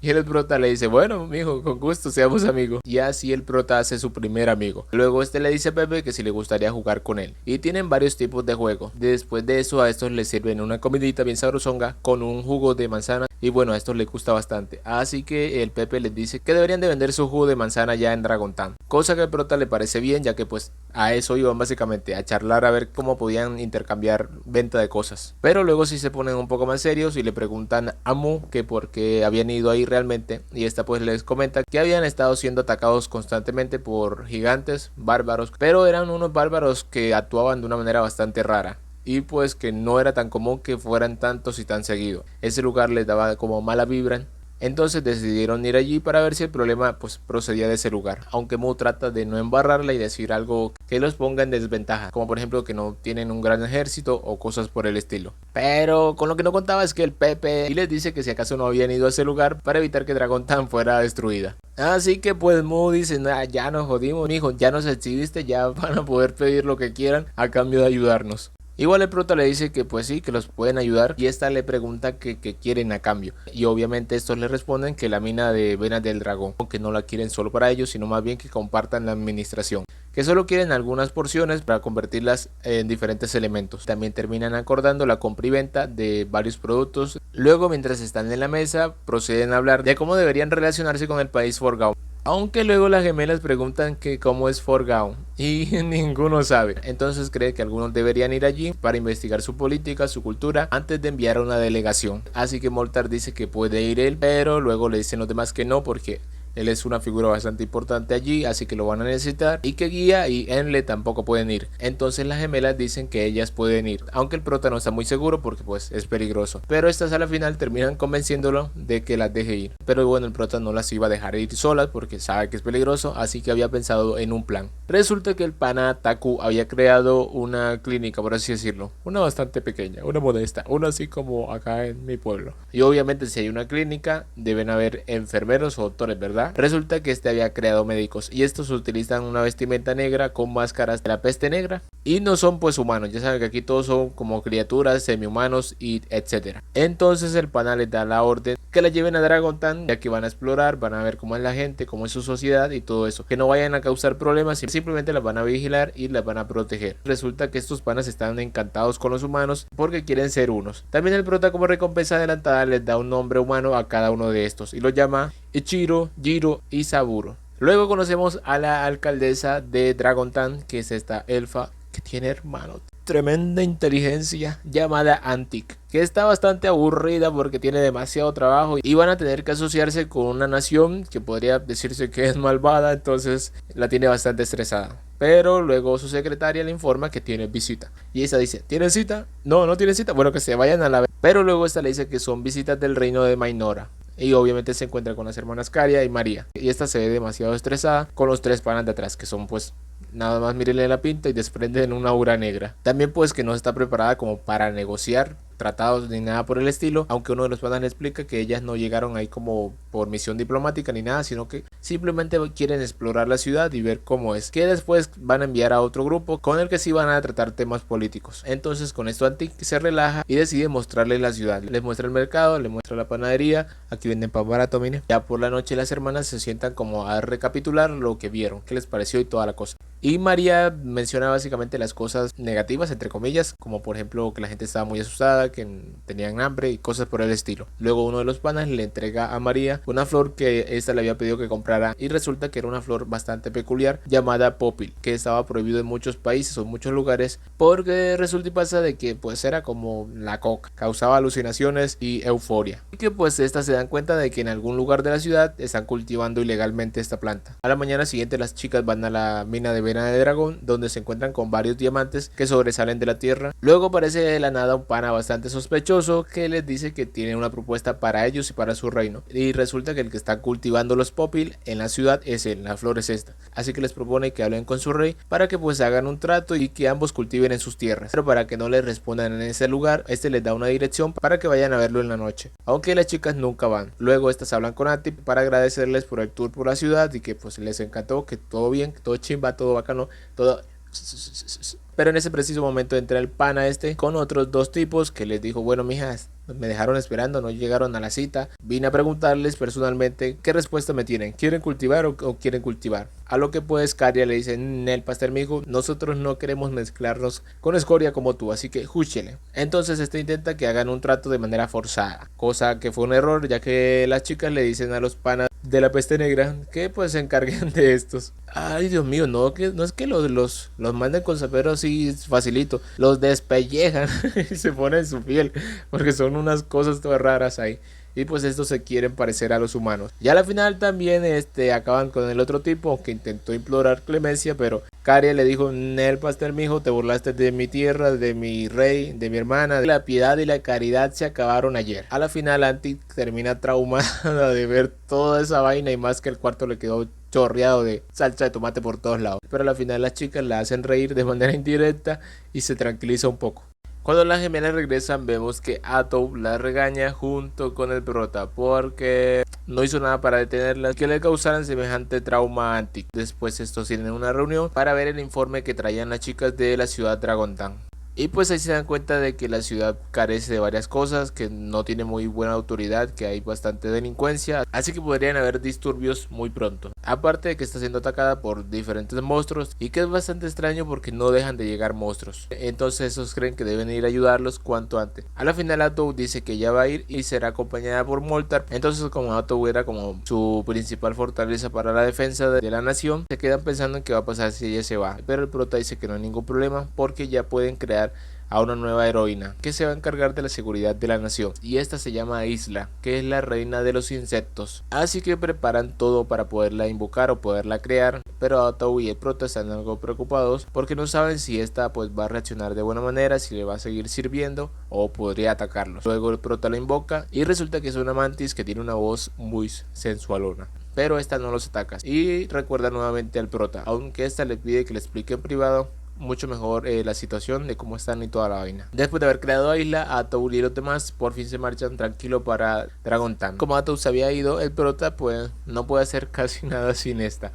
Y el prota le dice: bueno, mijo, con gusto, seamos amigos. Y así el prota hace su primer amigo. Luego este le dice a Pepe que si le gustaría jugar con él, y tienen varios tipos de juego. Después de eso a estos les sirven una comidita bien sabrosonga con un jugo de manzana, y bueno, a estos les gusta bastante, así que el Pepe les dice que deberían de vender su jugo de manzana ya en Dragon Town, cosa que al prota le parece bien, ya que pues a eso iban básicamente, a charlar a ver cómo podían intercambiar venta de cosas. Pero luego sí se ponen un poco más serios y le preguntan a Mu que por qué habían ido ahí realmente, y esta pues les comenta que habían estado siendo atacados constantemente por gigantes bárbaros, pero eran unos bárbaros que actuaban de una manera bastante rara, y pues que no era tan común que fueran tantos y tan seguido. Ese lugar les daba como mala vibra, Entonces decidieron ir allí para ver si el problema pues procedía de ese lugar, aunque Mu trata de no embarrarla y decir algo que los ponga en desventaja, como por ejemplo que no tienen un gran ejército o cosas por el estilo. Pero con lo que no contaba es que el Pepe y les dice que si acaso no habían ido a ese lugar para evitar que Dragon Tan fuera destruida. Así que pues Mu dice, nah, ya nos jodimos, mijo, ya nos exhibiste, ya van a poder pedir lo que quieran a cambio de ayudarnos. Igual el prota le dice que pues sí, que los pueden ayudar y esta le pregunta que quieren a cambio. Y obviamente estos le responden que la mina de venas del dragón, que no la quieren solo para ellos, sino más bien que compartan la administración. Que solo quieren algunas porciones para convertirlas en diferentes elementos. También terminan acordando la compra y venta de varios productos. Luego, mientras están en la mesa, proceden a hablar de cómo deberían relacionarse con el país Forgown. Aunque luego las gemelas preguntan que cómo es Forgown y ninguno sabe. Entonces cree que algunos deberían ir allí para investigar su política, su cultura, antes de enviar a una delegación. Así que Moltar dice que puede ir él, pero luego le dicen los demás que no porque él es una figura bastante importante allí, así que lo van a necesitar. Y que Guía y Enle tampoco pueden ir. Entonces las gemelas dicen que ellas pueden ir, aunque el prota no está muy seguro porque pues es peligroso. Pero estas a la final terminan convenciéndolo de que las deje ir. Pero bueno, el prota no las iba a dejar ir solas porque sabe que es peligroso, así que había pensado en un plan. Resulta que el pana Taku había creado una clínica, por así decirlo. Una bastante pequeña, una modesta, una así como acá en mi pueblo. Y obviamente si hay una clínica, deben haber enfermeros o doctores, ¿verdad? Resulta que este había creado médicos y estos utilizan una vestimenta negra con máscaras de la peste negra y no son pues humanos, ya saben que aquí todos son como criaturas, semi-humanos y etcétera. Entonces el pana les da la orden que la lleven a Dragon Tan, ya que van a explorar, van a ver cómo es la gente, cómo es su sociedad y todo eso, que no vayan a causar problemas, simplemente las van a vigilar y las van a proteger. Resulta que estos panas están encantados con los humanos porque quieren ser unos. También el prota como recompensa adelantada les da un nombre humano a cada uno de estos y los llama Ichiro, Jiro y Saburo. Luego conocemos a la alcaldesa de Dragon Tan, que es esta elfa que tiene hermano, tremenda inteligencia, llamada Antic, que está bastante aburrida porque tiene demasiado trabajo y van a tener que asociarse con una nación que podría decirse que es malvada, entonces la tiene bastante estresada. Pero luego su secretaria le informa que tiene visita y esa dice, ¿tienen cita? No, no tienen cita, bueno, que se vayan a la vez. Pero luego esta le dice que son visitas del reino de Mainora. Y obviamente se encuentra con las hermanas Caria y María. Y esta se ve demasiado estresada con los tres panas de atrás, que son pues nada más mírenle la pinta y desprenden una aura negra. También pues que no está preparada como para negociar tratados ni nada por el estilo, aunque uno de los panas le explica que ellas no llegaron ahí como por misión diplomática ni nada, sino que simplemente quieren explorar la ciudad y ver cómo es, que después van a enviar a otro grupo con el que sí van a tratar temas políticos. Entonces con esto Antic se relaja y decide mostrarle la ciudad, les muestra el mercado, les muestra la panadería, aquí venden pan barato, miren. Ya por la noche las hermanas se sientan como a recapitular lo que vieron, qué les pareció y toda la cosa. Y María menciona básicamente las cosas negativas, entre comillas, como por ejemplo que la gente estaba muy asustada, que tenían hambre y cosas por el estilo. Luego uno de los panas le entrega a María una flor que esta le había pedido que comprara y resulta que era una flor bastante peculiar llamada popil, que estaba prohibido en muchos países o en muchos lugares porque resulta y pasa de que pues era como la coca, causaba alucinaciones y euforia. Y que pues estas se dan cuenta de que en algún lugar de la ciudad están cultivando ilegalmente esta planta. A la mañana siguiente las chicas van a la mina de vena de dragón donde se encuentran con varios diamantes que sobresalen de la tierra. Luego aparece de la nada un pana bastante sospechoso que les dice que tiene una propuesta para ellos y para su reino, y resulta que el que está cultivando los popil en la ciudad es él, la flor es esta, así que les propone que hablen con su rey para que pues hagan un trato y que ambos cultiven en sus tierras, pero para que no les respondan en ese lugar, este les da una dirección para que vayan a verlo en la noche, aunque las chicas nunca van. Luego estas hablan con Atip para agradecerles por el tour por la ciudad y que pues les encantó, que todo bien, que todo chimba, todo bacano, todo... Pero en ese preciso momento entra el pana este con otros dos tipos que les dijo, bueno mijas, me dejaron esperando, no llegaron a la cita, vine a preguntarles personalmente qué respuesta me tienen, ¿quieren cultivar o quieren cultivar? A lo que pues Caria le dice, Nel pastel mijo, nosotros no queremos mezclarnos con escoria como tú, así que júchele. Entonces este intenta que hagan un trato de manera forzada, cosa que fue un error ya que las chicas le dicen a los panas de la peste negra que pues se encarguen de estos. Ay Dios mío, no es que los manden con zapero así facilito, los despellejan y se ponen su piel porque son unas cosas todas raras ahí. y pues estos se quieren parecer a los humanos. Ya al final también acaban con el otro tipo que intentó implorar clemencia, pero Caria le dijo: Nel pastel mijo, te burlaste de mi tierra, de mi rey, de mi hermana. La piedad y la caridad se acabaron ayer. A la final Antic termina traumada de ver toda esa vaina, y más que el cuarto le quedó chorreado de salsa de tomate por todos lados. Pero a la final las chicas la hacen reír de manera indirecta y se tranquiliza un poco. Cuando las gemelas regresan, vemos que Atou la regaña junto con el prota porque no hizo nada para detenerlas, que le causaran semejante trauma a Antic. Después estos tienen una reunión para ver el informe que traían las chicas de la ciudad Dragontan. Y pues ahí se dan cuenta de que la ciudad carece de varias cosas, que no tiene muy buena autoridad, que hay bastante delincuencia, así que podrían haber disturbios muy pronto. Aparte de que está siendo atacada por diferentes monstruos, y que es bastante extraño porque no dejan de llegar monstruos. Entonces esos creen que deben ir a ayudarlos cuanto antes. A la final Atou dice que ella va a ir y será acompañada por Moltar. Entonces, como Atou era como su principal fortaleza para la defensa de la nación, se quedan pensando en qué va a pasar si ella se va. Pero el prota dice que no hay ningún problema porque ya pueden crear a una nueva heroína que se va a encargar de la seguridad de la nación, y esta se llama Isla, que es la reina de los insectos. Así que preparan todo para poderla invocar o poderla crear, pero Atou y el prota están algo preocupados porque no saben si esta pues va a reaccionar de buena manera, si le va a seguir sirviendo o podría atacarlos. Luego el prota la invoca y resulta que es una mantis que tiene una voz muy sensualona, pero esta no los ataca y recuerda nuevamente al prota, aunque esta le pide que le explique en privado mucho mejor la situación de cómo están y toda la vaina. Después de haber creado a Isla, Atou y los demás por fin se marchan tranquilo para Dragontan. Como Atou se había ido, el prota pues no puede hacer casi nada sin esta.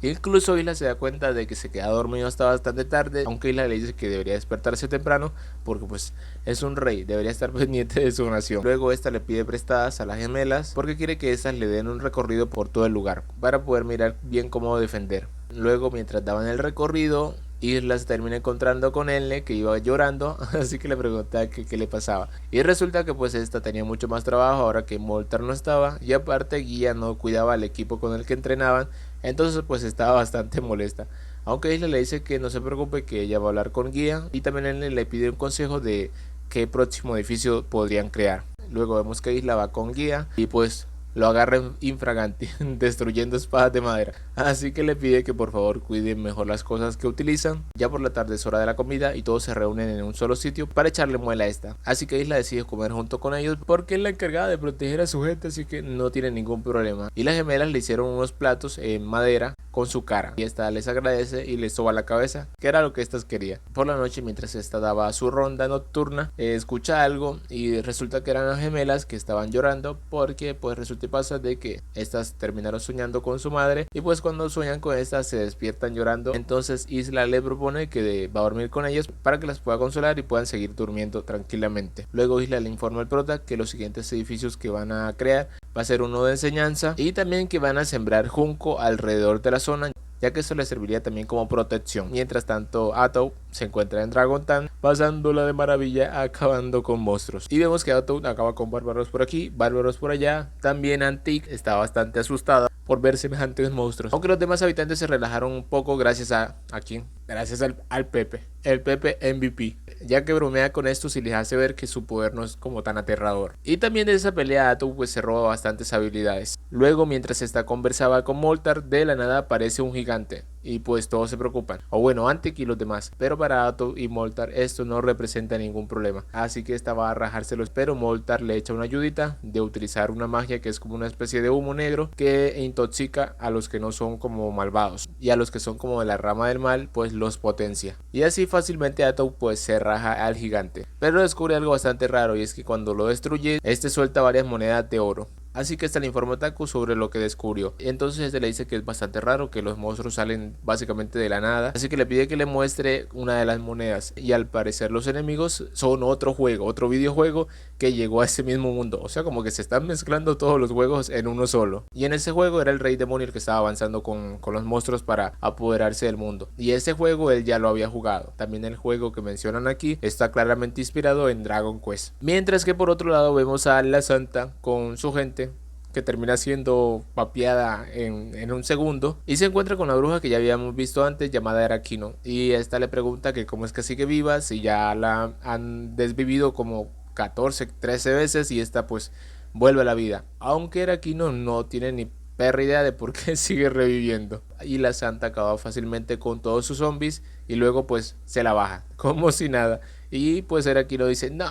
Incluso Isla se da cuenta de que se queda dormido hasta bastante tarde, aunque Isla le dice que debería despertarse temprano porque pues es un rey, debería estar pendiente de su nación. Luego esta le pide prestadas a las gemelas porque quiere que estas le den un recorrido por todo el lugar para poder mirar bien cómo defender. Luego, mientras daban el recorrido, Isla se termina encontrando con Elle, que iba llorando, así que le pregunta qué le pasaba. Y resulta que pues esta tenía mucho más trabajo ahora que Moltar no estaba, y aparte Guía no cuidaba al equipo con el que entrenaban, entonces pues estaba bastante molesta. Aunque Isla le dice que no se preocupe, que ella va a hablar con Guía, y también Elle le pide un consejo de qué próximo edificio podrían crear. Luego vemos que Isla va con Guía y pues lo agarra infraganti, destruyendo espadas de madera. Así que le pide que por favor cuiden mejor las cosas que utilizan. Ya por la tarde es hora de la comida y todos se reúnen en un solo sitio para echarle muela a esta. Así que Isla decide comer junto con ellos porque es la encargada de proteger a su gente, así que no tiene ningún problema. Y las gemelas le hicieron unos platos en madera con su cara, y esta les agradece y les soba la cabeza, que era lo que estas querían. Por la noche, mientras esta daba su ronda nocturna, escucha algo y resulta que eran las gemelas que estaban llorando porque pues resulta y pasa de que estas terminaron soñando con su madre, y pues cuando sueñan con estas se despiertan llorando. Entonces Isla le propone que va a dormir con ellas para que las pueda consolar y puedan seguir durmiendo tranquilamente. Luego Isla le informa al prota que los siguientes edificios que van a crear va a ser uno de enseñanza y también que van a sembrar junco alrededor de la zona, ya que esto le serviría también como protección. Mientras tanto, Atou se encuentra en Dragontan, pasándola de maravilla, acabando con monstruos. Y vemos que Atou acaba con bárbaros por aquí, bárbaros por allá. También Antic está bastante asustada por ver semejantes monstruos, aunque los demás habitantes se relajaron un poco gracias a quién, gracias al Pepe, el Pepe MVP, ya que bromea con estos y les hace ver que su poder no es como tan aterrador. Y también de esa pelea Atou pues se roba bastantes habilidades. Luego, mientras esta conversaba con Moltar, de la nada aparece un gigante y pues todos se preocupan, o bueno, Antic y los demás, pero para Atou y Moltar esto no representa ningún problema, así que esta va a rajárselos, pero Moltar le echa una ayudita de utilizar una magia que es como una especie de humo negro que intoxica a los que no son como malvados, y a los que son como de la rama del mal pues los potencia, y así fácilmente Atou pues se raja al gigante. Pero descubre algo bastante raro, y es que cuando lo destruye, este suelta varias monedas de oro. Así que esta le informa a Taku sobre lo que descubrió. Entonces le dice que es bastante raro, que los monstruos salen básicamente de la nada. Así que le pide que le muestre una de las monedas. Y al parecer los enemigos son otro juego, otro videojuego que llegó a ese mismo mundo. O sea, como que se están mezclando todos los juegos en uno solo. Y en ese juego era el rey demonio el que estaba avanzando con los monstruos para apoderarse del mundo. Y ese juego él ya lo había jugado. También el juego que mencionan aquí está claramente inspirado en Dragon Quest. Mientras que por otro lado vemos a la Santa con su gente, que termina siendo papeada en un segundo, y se encuentra con la bruja que ya habíamos visto antes, llamada Erakino, y esta le pregunta que cómo es que sigue viva si ya la han desvivido como 14, 13 veces, y esta pues vuelve a la vida, aunque Araquino no tiene ni perra idea de por qué sigue reviviendo. Y la santa acaba fácilmente con todos sus zombies y luego pues se la baja, como si nada. Y pues Araquino dice, no,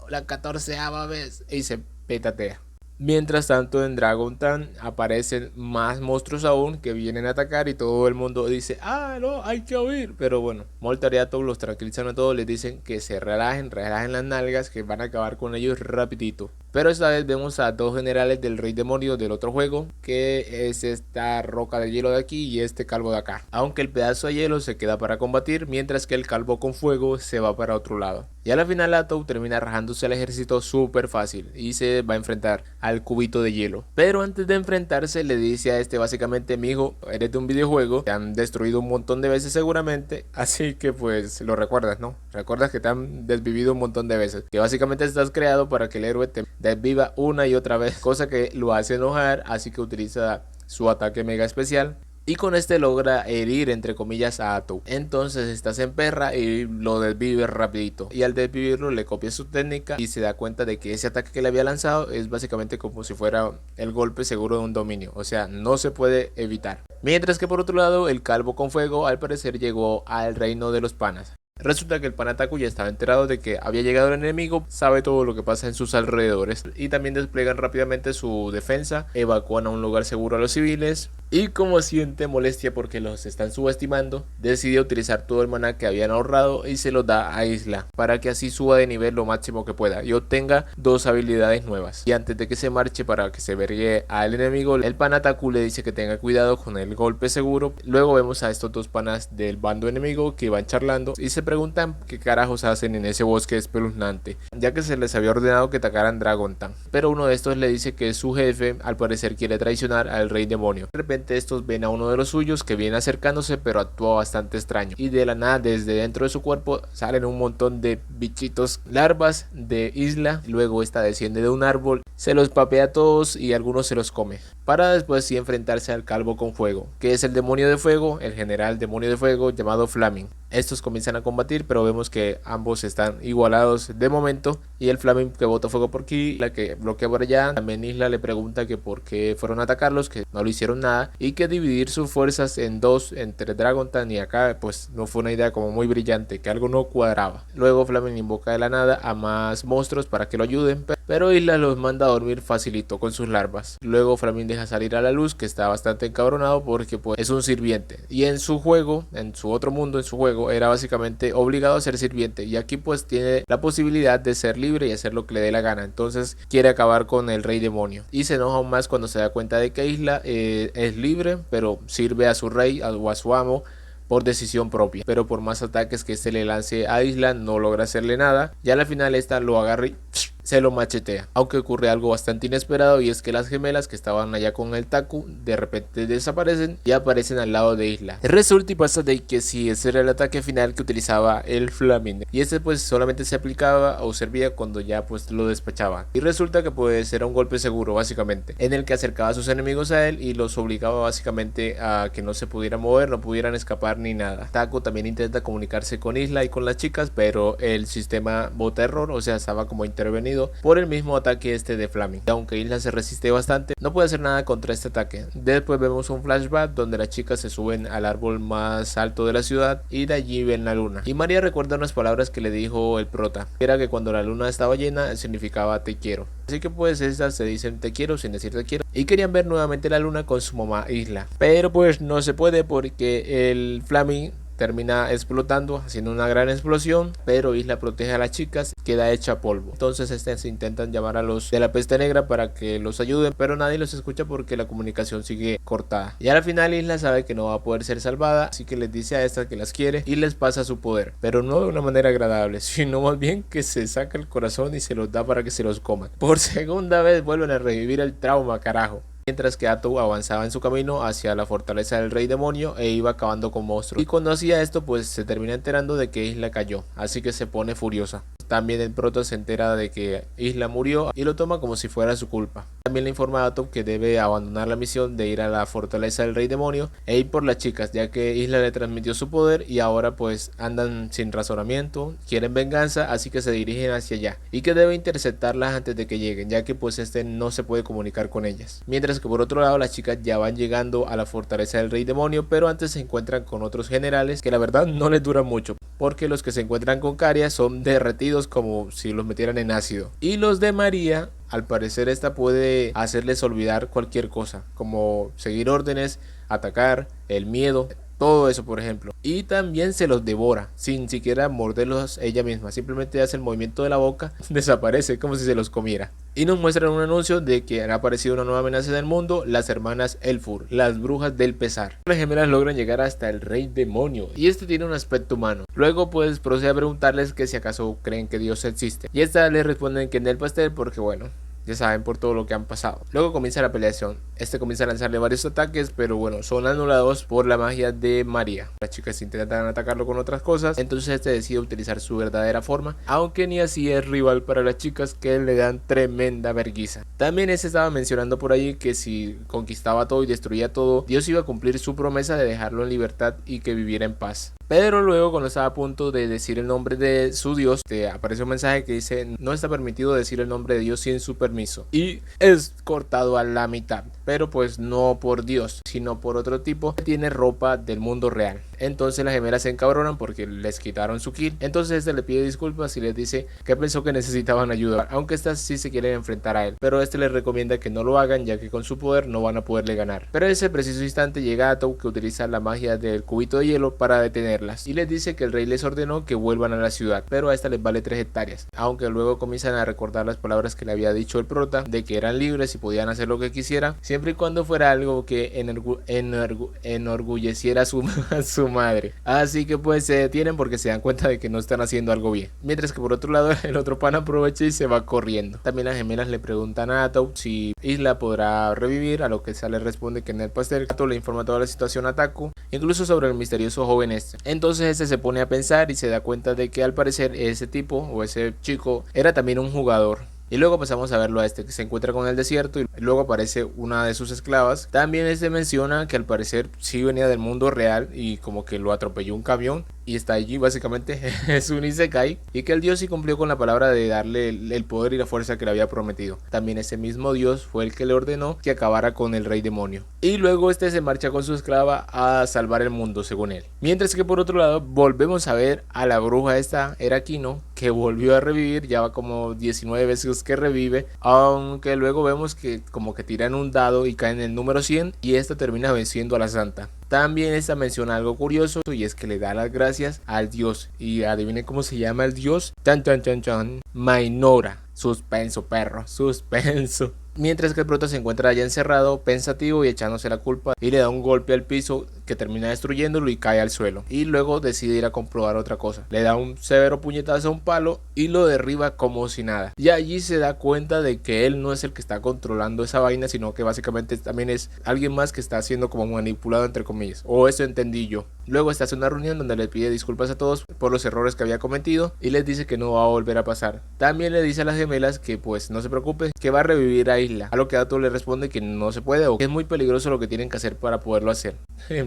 la 14ª vez, y se petatea. Mientras tanto en Dragon Town aparecen más monstruos aún que vienen a atacar y todo el mundo dice, ah no, hay que huir. Pero bueno, Moltar y Atou los tranquilizan a todos, les dicen que se relajen las nalgas, que van a acabar con ellos rapidito. Pero esta vez vemos a dos generales del Rey Demonio del otro juego, que es esta roca de hielo de aquí y este calvo de acá. Aunque el pedazo de hielo se queda para combatir, mientras que el calvo con fuego se va para otro lado. Y a la final Atou termina rajándose al ejército súper fácil y se va a enfrentar al cubito de hielo. Pero antes de enfrentarse le dice a este básicamente, mijo, eres de un videojuego, te han destruido un montón de veces seguramente, así que pues lo recuerdas, ¿no? Recuerdas que te han desvivido un montón de veces, que básicamente estás creado para que el héroe te desviva una y otra vez, cosa que lo hace enojar, así que utiliza su ataque mega especial. Y con este logra herir entre comillas a Atou. Entonces estás en perra y lo desvive rapidito. Y al desvivirlo le copia su técnica y se da cuenta de que ese ataque que le había lanzado es básicamente como si fuera el golpe seguro de un dominio. O sea, no se puede evitar. Mientras que por otro lado el calvo con fuego al parecer llegó al reino de los panas. Resulta que el pana Taku ya estaba enterado de que había llegado el enemigo, sabe todo lo que pasa en sus alrededores y también desplegan rápidamente su defensa, evacúan a un lugar seguro a los civiles y como siente molestia porque los están subestimando, decide utilizar todo el maná que habían ahorrado y se lo da a Isla para que así suba de nivel lo máximo que pueda y obtenga dos habilidades nuevas. Y antes de que se marche para que se vergue al enemigo, el pana Taku le dice que tenga cuidado con el golpe seguro. Luego vemos a estos dos panas del bando enemigo que van charlando y se preguntan qué carajos hacen en ese bosque espeluznante, ya que se les había ordenado que atacaran Dragon Town. Pero uno de estos le dice que su jefe al parecer quiere traicionar al Rey Demonio. De repente estos ven a uno de los suyos que viene acercándose, pero actúa bastante extraño y de la nada desde dentro de su cuerpo salen un montón de bichitos, larvas de Isla. Luego esta desciende de un árbol, se los papea a todos y algunos se los come, para después sí enfrentarse al calvo con fuego, que es el demonio de fuego, el general demonio de fuego llamado Flaming. Estos comienzan a combatir, pero vemos que ambos están igualados de momento. Y el Flaming que bota fuego por aquí, la que bloquea por allá. También Isla le pregunta que por qué fueron a atacarlos, que no le hicieron nada. Y que dividir sus fuerzas en dos, entre Dragon Town y acá, pues no fue una idea como muy brillante, que algo no cuadraba. Luego Flaming invoca de la nada a más monstruos para que lo ayuden, pero Isla los manda a dormir facilito con sus larvas. Luego Flaming deja salir a la luz, que está bastante encabronado porque pues es un sirviente. Y en su juego, en su otro mundo, en su juego, era básicamente obligado a ser sirviente y aquí pues tiene la posibilidad de ser libre y hacer lo que le dé la gana. Entonces quiere acabar con el Rey Demonio y se enoja aún más cuando se da cuenta de que Isla es libre pero sirve a su rey o a su amo por decisión propia, pero por más ataques que este le lance a Isla no logra hacerle nada. Ya al final esta lo agarra y se lo machetea, aunque ocurre algo bastante inesperado y es que las gemelas que estaban allá con el Taku de repente desaparecen y aparecen al lado de Isla. Resulta y pasa de que si ese era el ataque final que utilizaba el Flaming y este pues solamente se aplicaba o servía cuando ya pues lo despachaba y resulta que pues era un golpe seguro básicamente en el que acercaba a sus enemigos a él y los obligaba básicamente a que no se pudieran mover, no pudieran escapar ni nada. Taku también intenta comunicarse con Isla y con las chicas, pero el sistema bota error, o sea estaba como intervenido por el mismo ataque este de Flaming. Aunque Isla se resiste bastante, no puede hacer nada contra este ataque. Después vemos un flashback donde las chicas se suben al árbol más alto de la ciudad y de allí ven la luna. Y María recuerda unas palabras que le dijo el prota, que era que cuando la luna estaba llena significaba te quiero. Así que pues estas se dicen te quiero sin decir te quiero y querían ver nuevamente la luna con su mamá Isla. Pero pues no se puede porque el Flaming termina explotando, haciendo una gran explosión, pero Isla protege a las chicas, queda hecha polvo. Entonces se intentan llamar a los de la peste negra para que los ayuden, pero nadie los escucha porque la comunicación sigue cortada. Y al final Isla sabe que no va a poder ser salvada, así que les dice a estas que las quiere y les pasa su poder, pero no de una manera agradable, sino más bien que se saca el corazón y se los da para que se los coman. Por segunda vez vuelven a revivir el trauma, carajo. Mientras que Atou avanzaba en su camino hacia la fortaleza del Rey Demonio e iba acabando con monstruos. Y cuando hacía esto pues se termina enterando de que Isla cayó, así que se pone furiosa. También el prota se entera de que Isla murió y lo toma como si fuera su culpa. También le informa a Atom que debe abandonar la misión de ir a la fortaleza del rey demonio e ir por las chicas, ya que Isla le transmitió su poder y ahora pues andan sin razonamiento, quieren venganza, así que se dirigen hacia allá y que debe interceptarlas antes de que lleguen, ya que pues no se puede comunicar con ellas. Mientras que por otro lado las chicas ya van llegando a la fortaleza del rey demonio, pero antes se encuentran con otros generales que la verdad no les dura mucho, porque los que se encuentran con Caria son derretidos como si los metieran en ácido, y los de María, al parecer esta puede hacerles olvidar cualquier cosa, como seguir órdenes, atacar, el miedo, todo eso por ejemplo. Y también se los devora, sin siquiera morderlos ella misma, simplemente hace el movimiento de la boca, desaparece como si se los comiera. Y nos muestran un anuncio de que han aparecido una nueva amenaza en el mundo, las hermanas Elfur, las brujas del pesar. Las gemelas logran llegar hasta el rey demonio y este tiene un aspecto humano. Luego pues procede a preguntarles que si acaso creen que Dios existe. Y estas les responden que en el pastel porque bueno, ya saben por todo lo que han pasado. Luego comienza la peleación. Este comienza a lanzarle varios ataques, pero bueno, son anulados por la magia de María. Las chicas intentan atacarlo con otras cosas, entonces este decide utilizar su verdadera forma, aunque ni así es rival para las chicas, que le dan tremenda vergüenza. También este estaba mencionando por ahí que si conquistaba todo y destruía todo, Dios iba a cumplir su promesa de dejarlo en libertad y que viviera en paz. Pero luego, cuando estaba a punto de decir el nombre de su Dios, aparece un mensaje que dice: no está permitido decir el nombre de Dios sin su permiso, y es cortado a la mitad, pero pues no por Dios, sino por otro tipo que tiene ropa del mundo real. Entonces las gemelas se encabronan porque les quitaron su kill. Entonces este le pide disculpas y les dice que pensó que necesitaban ayuda, aunque estas sí se quieren enfrentar a él, pero este les recomienda que no lo hagan, ya que con su poder no van a poderle ganar. Pero en ese preciso instante llega Atom, que utiliza la magia del cubito de hielo para detenerlas, y les dice que el rey les ordenó que vuelvan a la ciudad, pero a esta les vale 3 hectáreas, aunque luego comienzan a recordar las palabras que le había dicho el prota, de que eran libres y podían hacer lo que quisieran, siempre y cuando fuera algo que enorgulleciera a su madre. Así que pues se detienen porque se dan cuenta de que no están haciendo algo bien. Mientras que por otro lado el otro pan aprovecha y se va corriendo. También las gemelas le preguntan a Atom si Isla podrá revivir, a lo que Esa le responde que en el pastel. Atom le informa toda la situación a Taku, incluso sobre el misterioso joven este. Entonces este se pone a pensar y se da cuenta de que al parecer ese tipo o ese chico era también un jugador. Y luego pasamos a verlo a este que se encuentra con el desierto y luego aparece una de sus esclavas. También este menciona que al parecer sí venía del mundo real y como que lo atropelló un camión y está allí, básicamente es un isekai, y que el dios sí cumplió con la palabra de darle el poder y la fuerza que le había prometido. También ese mismo dios fue el que le ordenó que acabara con el rey demonio. Y luego este se marcha con su esclava a salvar el mundo según él. Mientras que por otro lado volvemos a ver a la bruja esta Erakino, que volvió a revivir, ya va como 19 veces que revive, aunque luego vemos que como que tiran un dado y caen en el número 100 y esta termina venciendo a la santa. También esta menciona algo curioso y es que le da las gracias al dios, y adivinen cómo se llama el dios. Chan chan chan chan, Mainora. Suspenso, perro, suspenso. Mientras que el prota se encuentra allá encerrado, pensativo y echándose la culpa, y le da un golpe al piso que termina destruyéndolo y cae al suelo. Y luego decide ir a comprobar otra cosa. Le da un severo puñetazo a un palo y lo derriba como si nada. Y allí se da cuenta de que él no es el que está controlando esa vaina, sino que básicamente también es alguien más que está siendo como manipulado entre comillas. O eso entendí yo. Luego está haciendo una reunión donde le pide disculpas a todos por los errores que había cometido y les dice que no va a volver a pasar. También le dice a las gemelas que pues no se preocupen, que va a revivir a Isla. A lo que Atom le responde que no se puede o que es muy peligroso lo que tienen que hacer para poderlo hacer.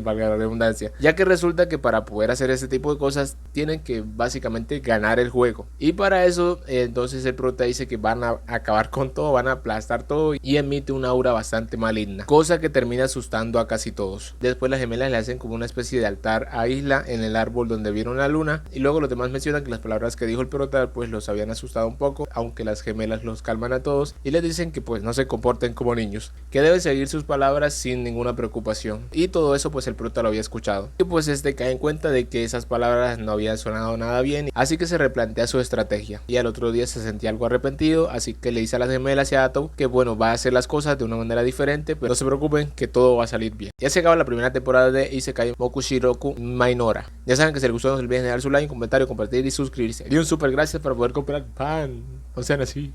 Valga la redundancia. Ya que resulta que para poder hacer ese tipo de cosas tienen que básicamente ganar el juego. Y para eso entonces el prota dice que van a acabar con todo, van a aplastar todo y emite una aura bastante maligna. Cosa que termina asustando a casi todos. Después las gemelas le hacen como una especie de altar a Isla en el árbol donde vieron la luna. Y luego los demás mencionan que las palabras que dijo el prota pues los habían asustado un poco. Aunque las gemelas los calman a todos y les dicen que pues no se comporten como niños, que deben seguir sus palabras sin ninguna preocupación. Y todo eso pues el prota lo había escuchado y pues cae en cuenta de que esas palabras no habían sonado nada bien, así que se replantea su estrategia y al otro día se sentía algo arrepentido, así que le dice a las gemelas y a Atom que bueno, va a hacer las cosas de una manera diferente, pero no se preocupen que todo va a salir bien. Ya se acaba la primera temporada de Isekai Mokushiroku Mainora. Ya saben que si les gustó no se olviden de dar su like, comentario, compartir y suscribirse. Y un super gracias para poder comprar pan, o sea así.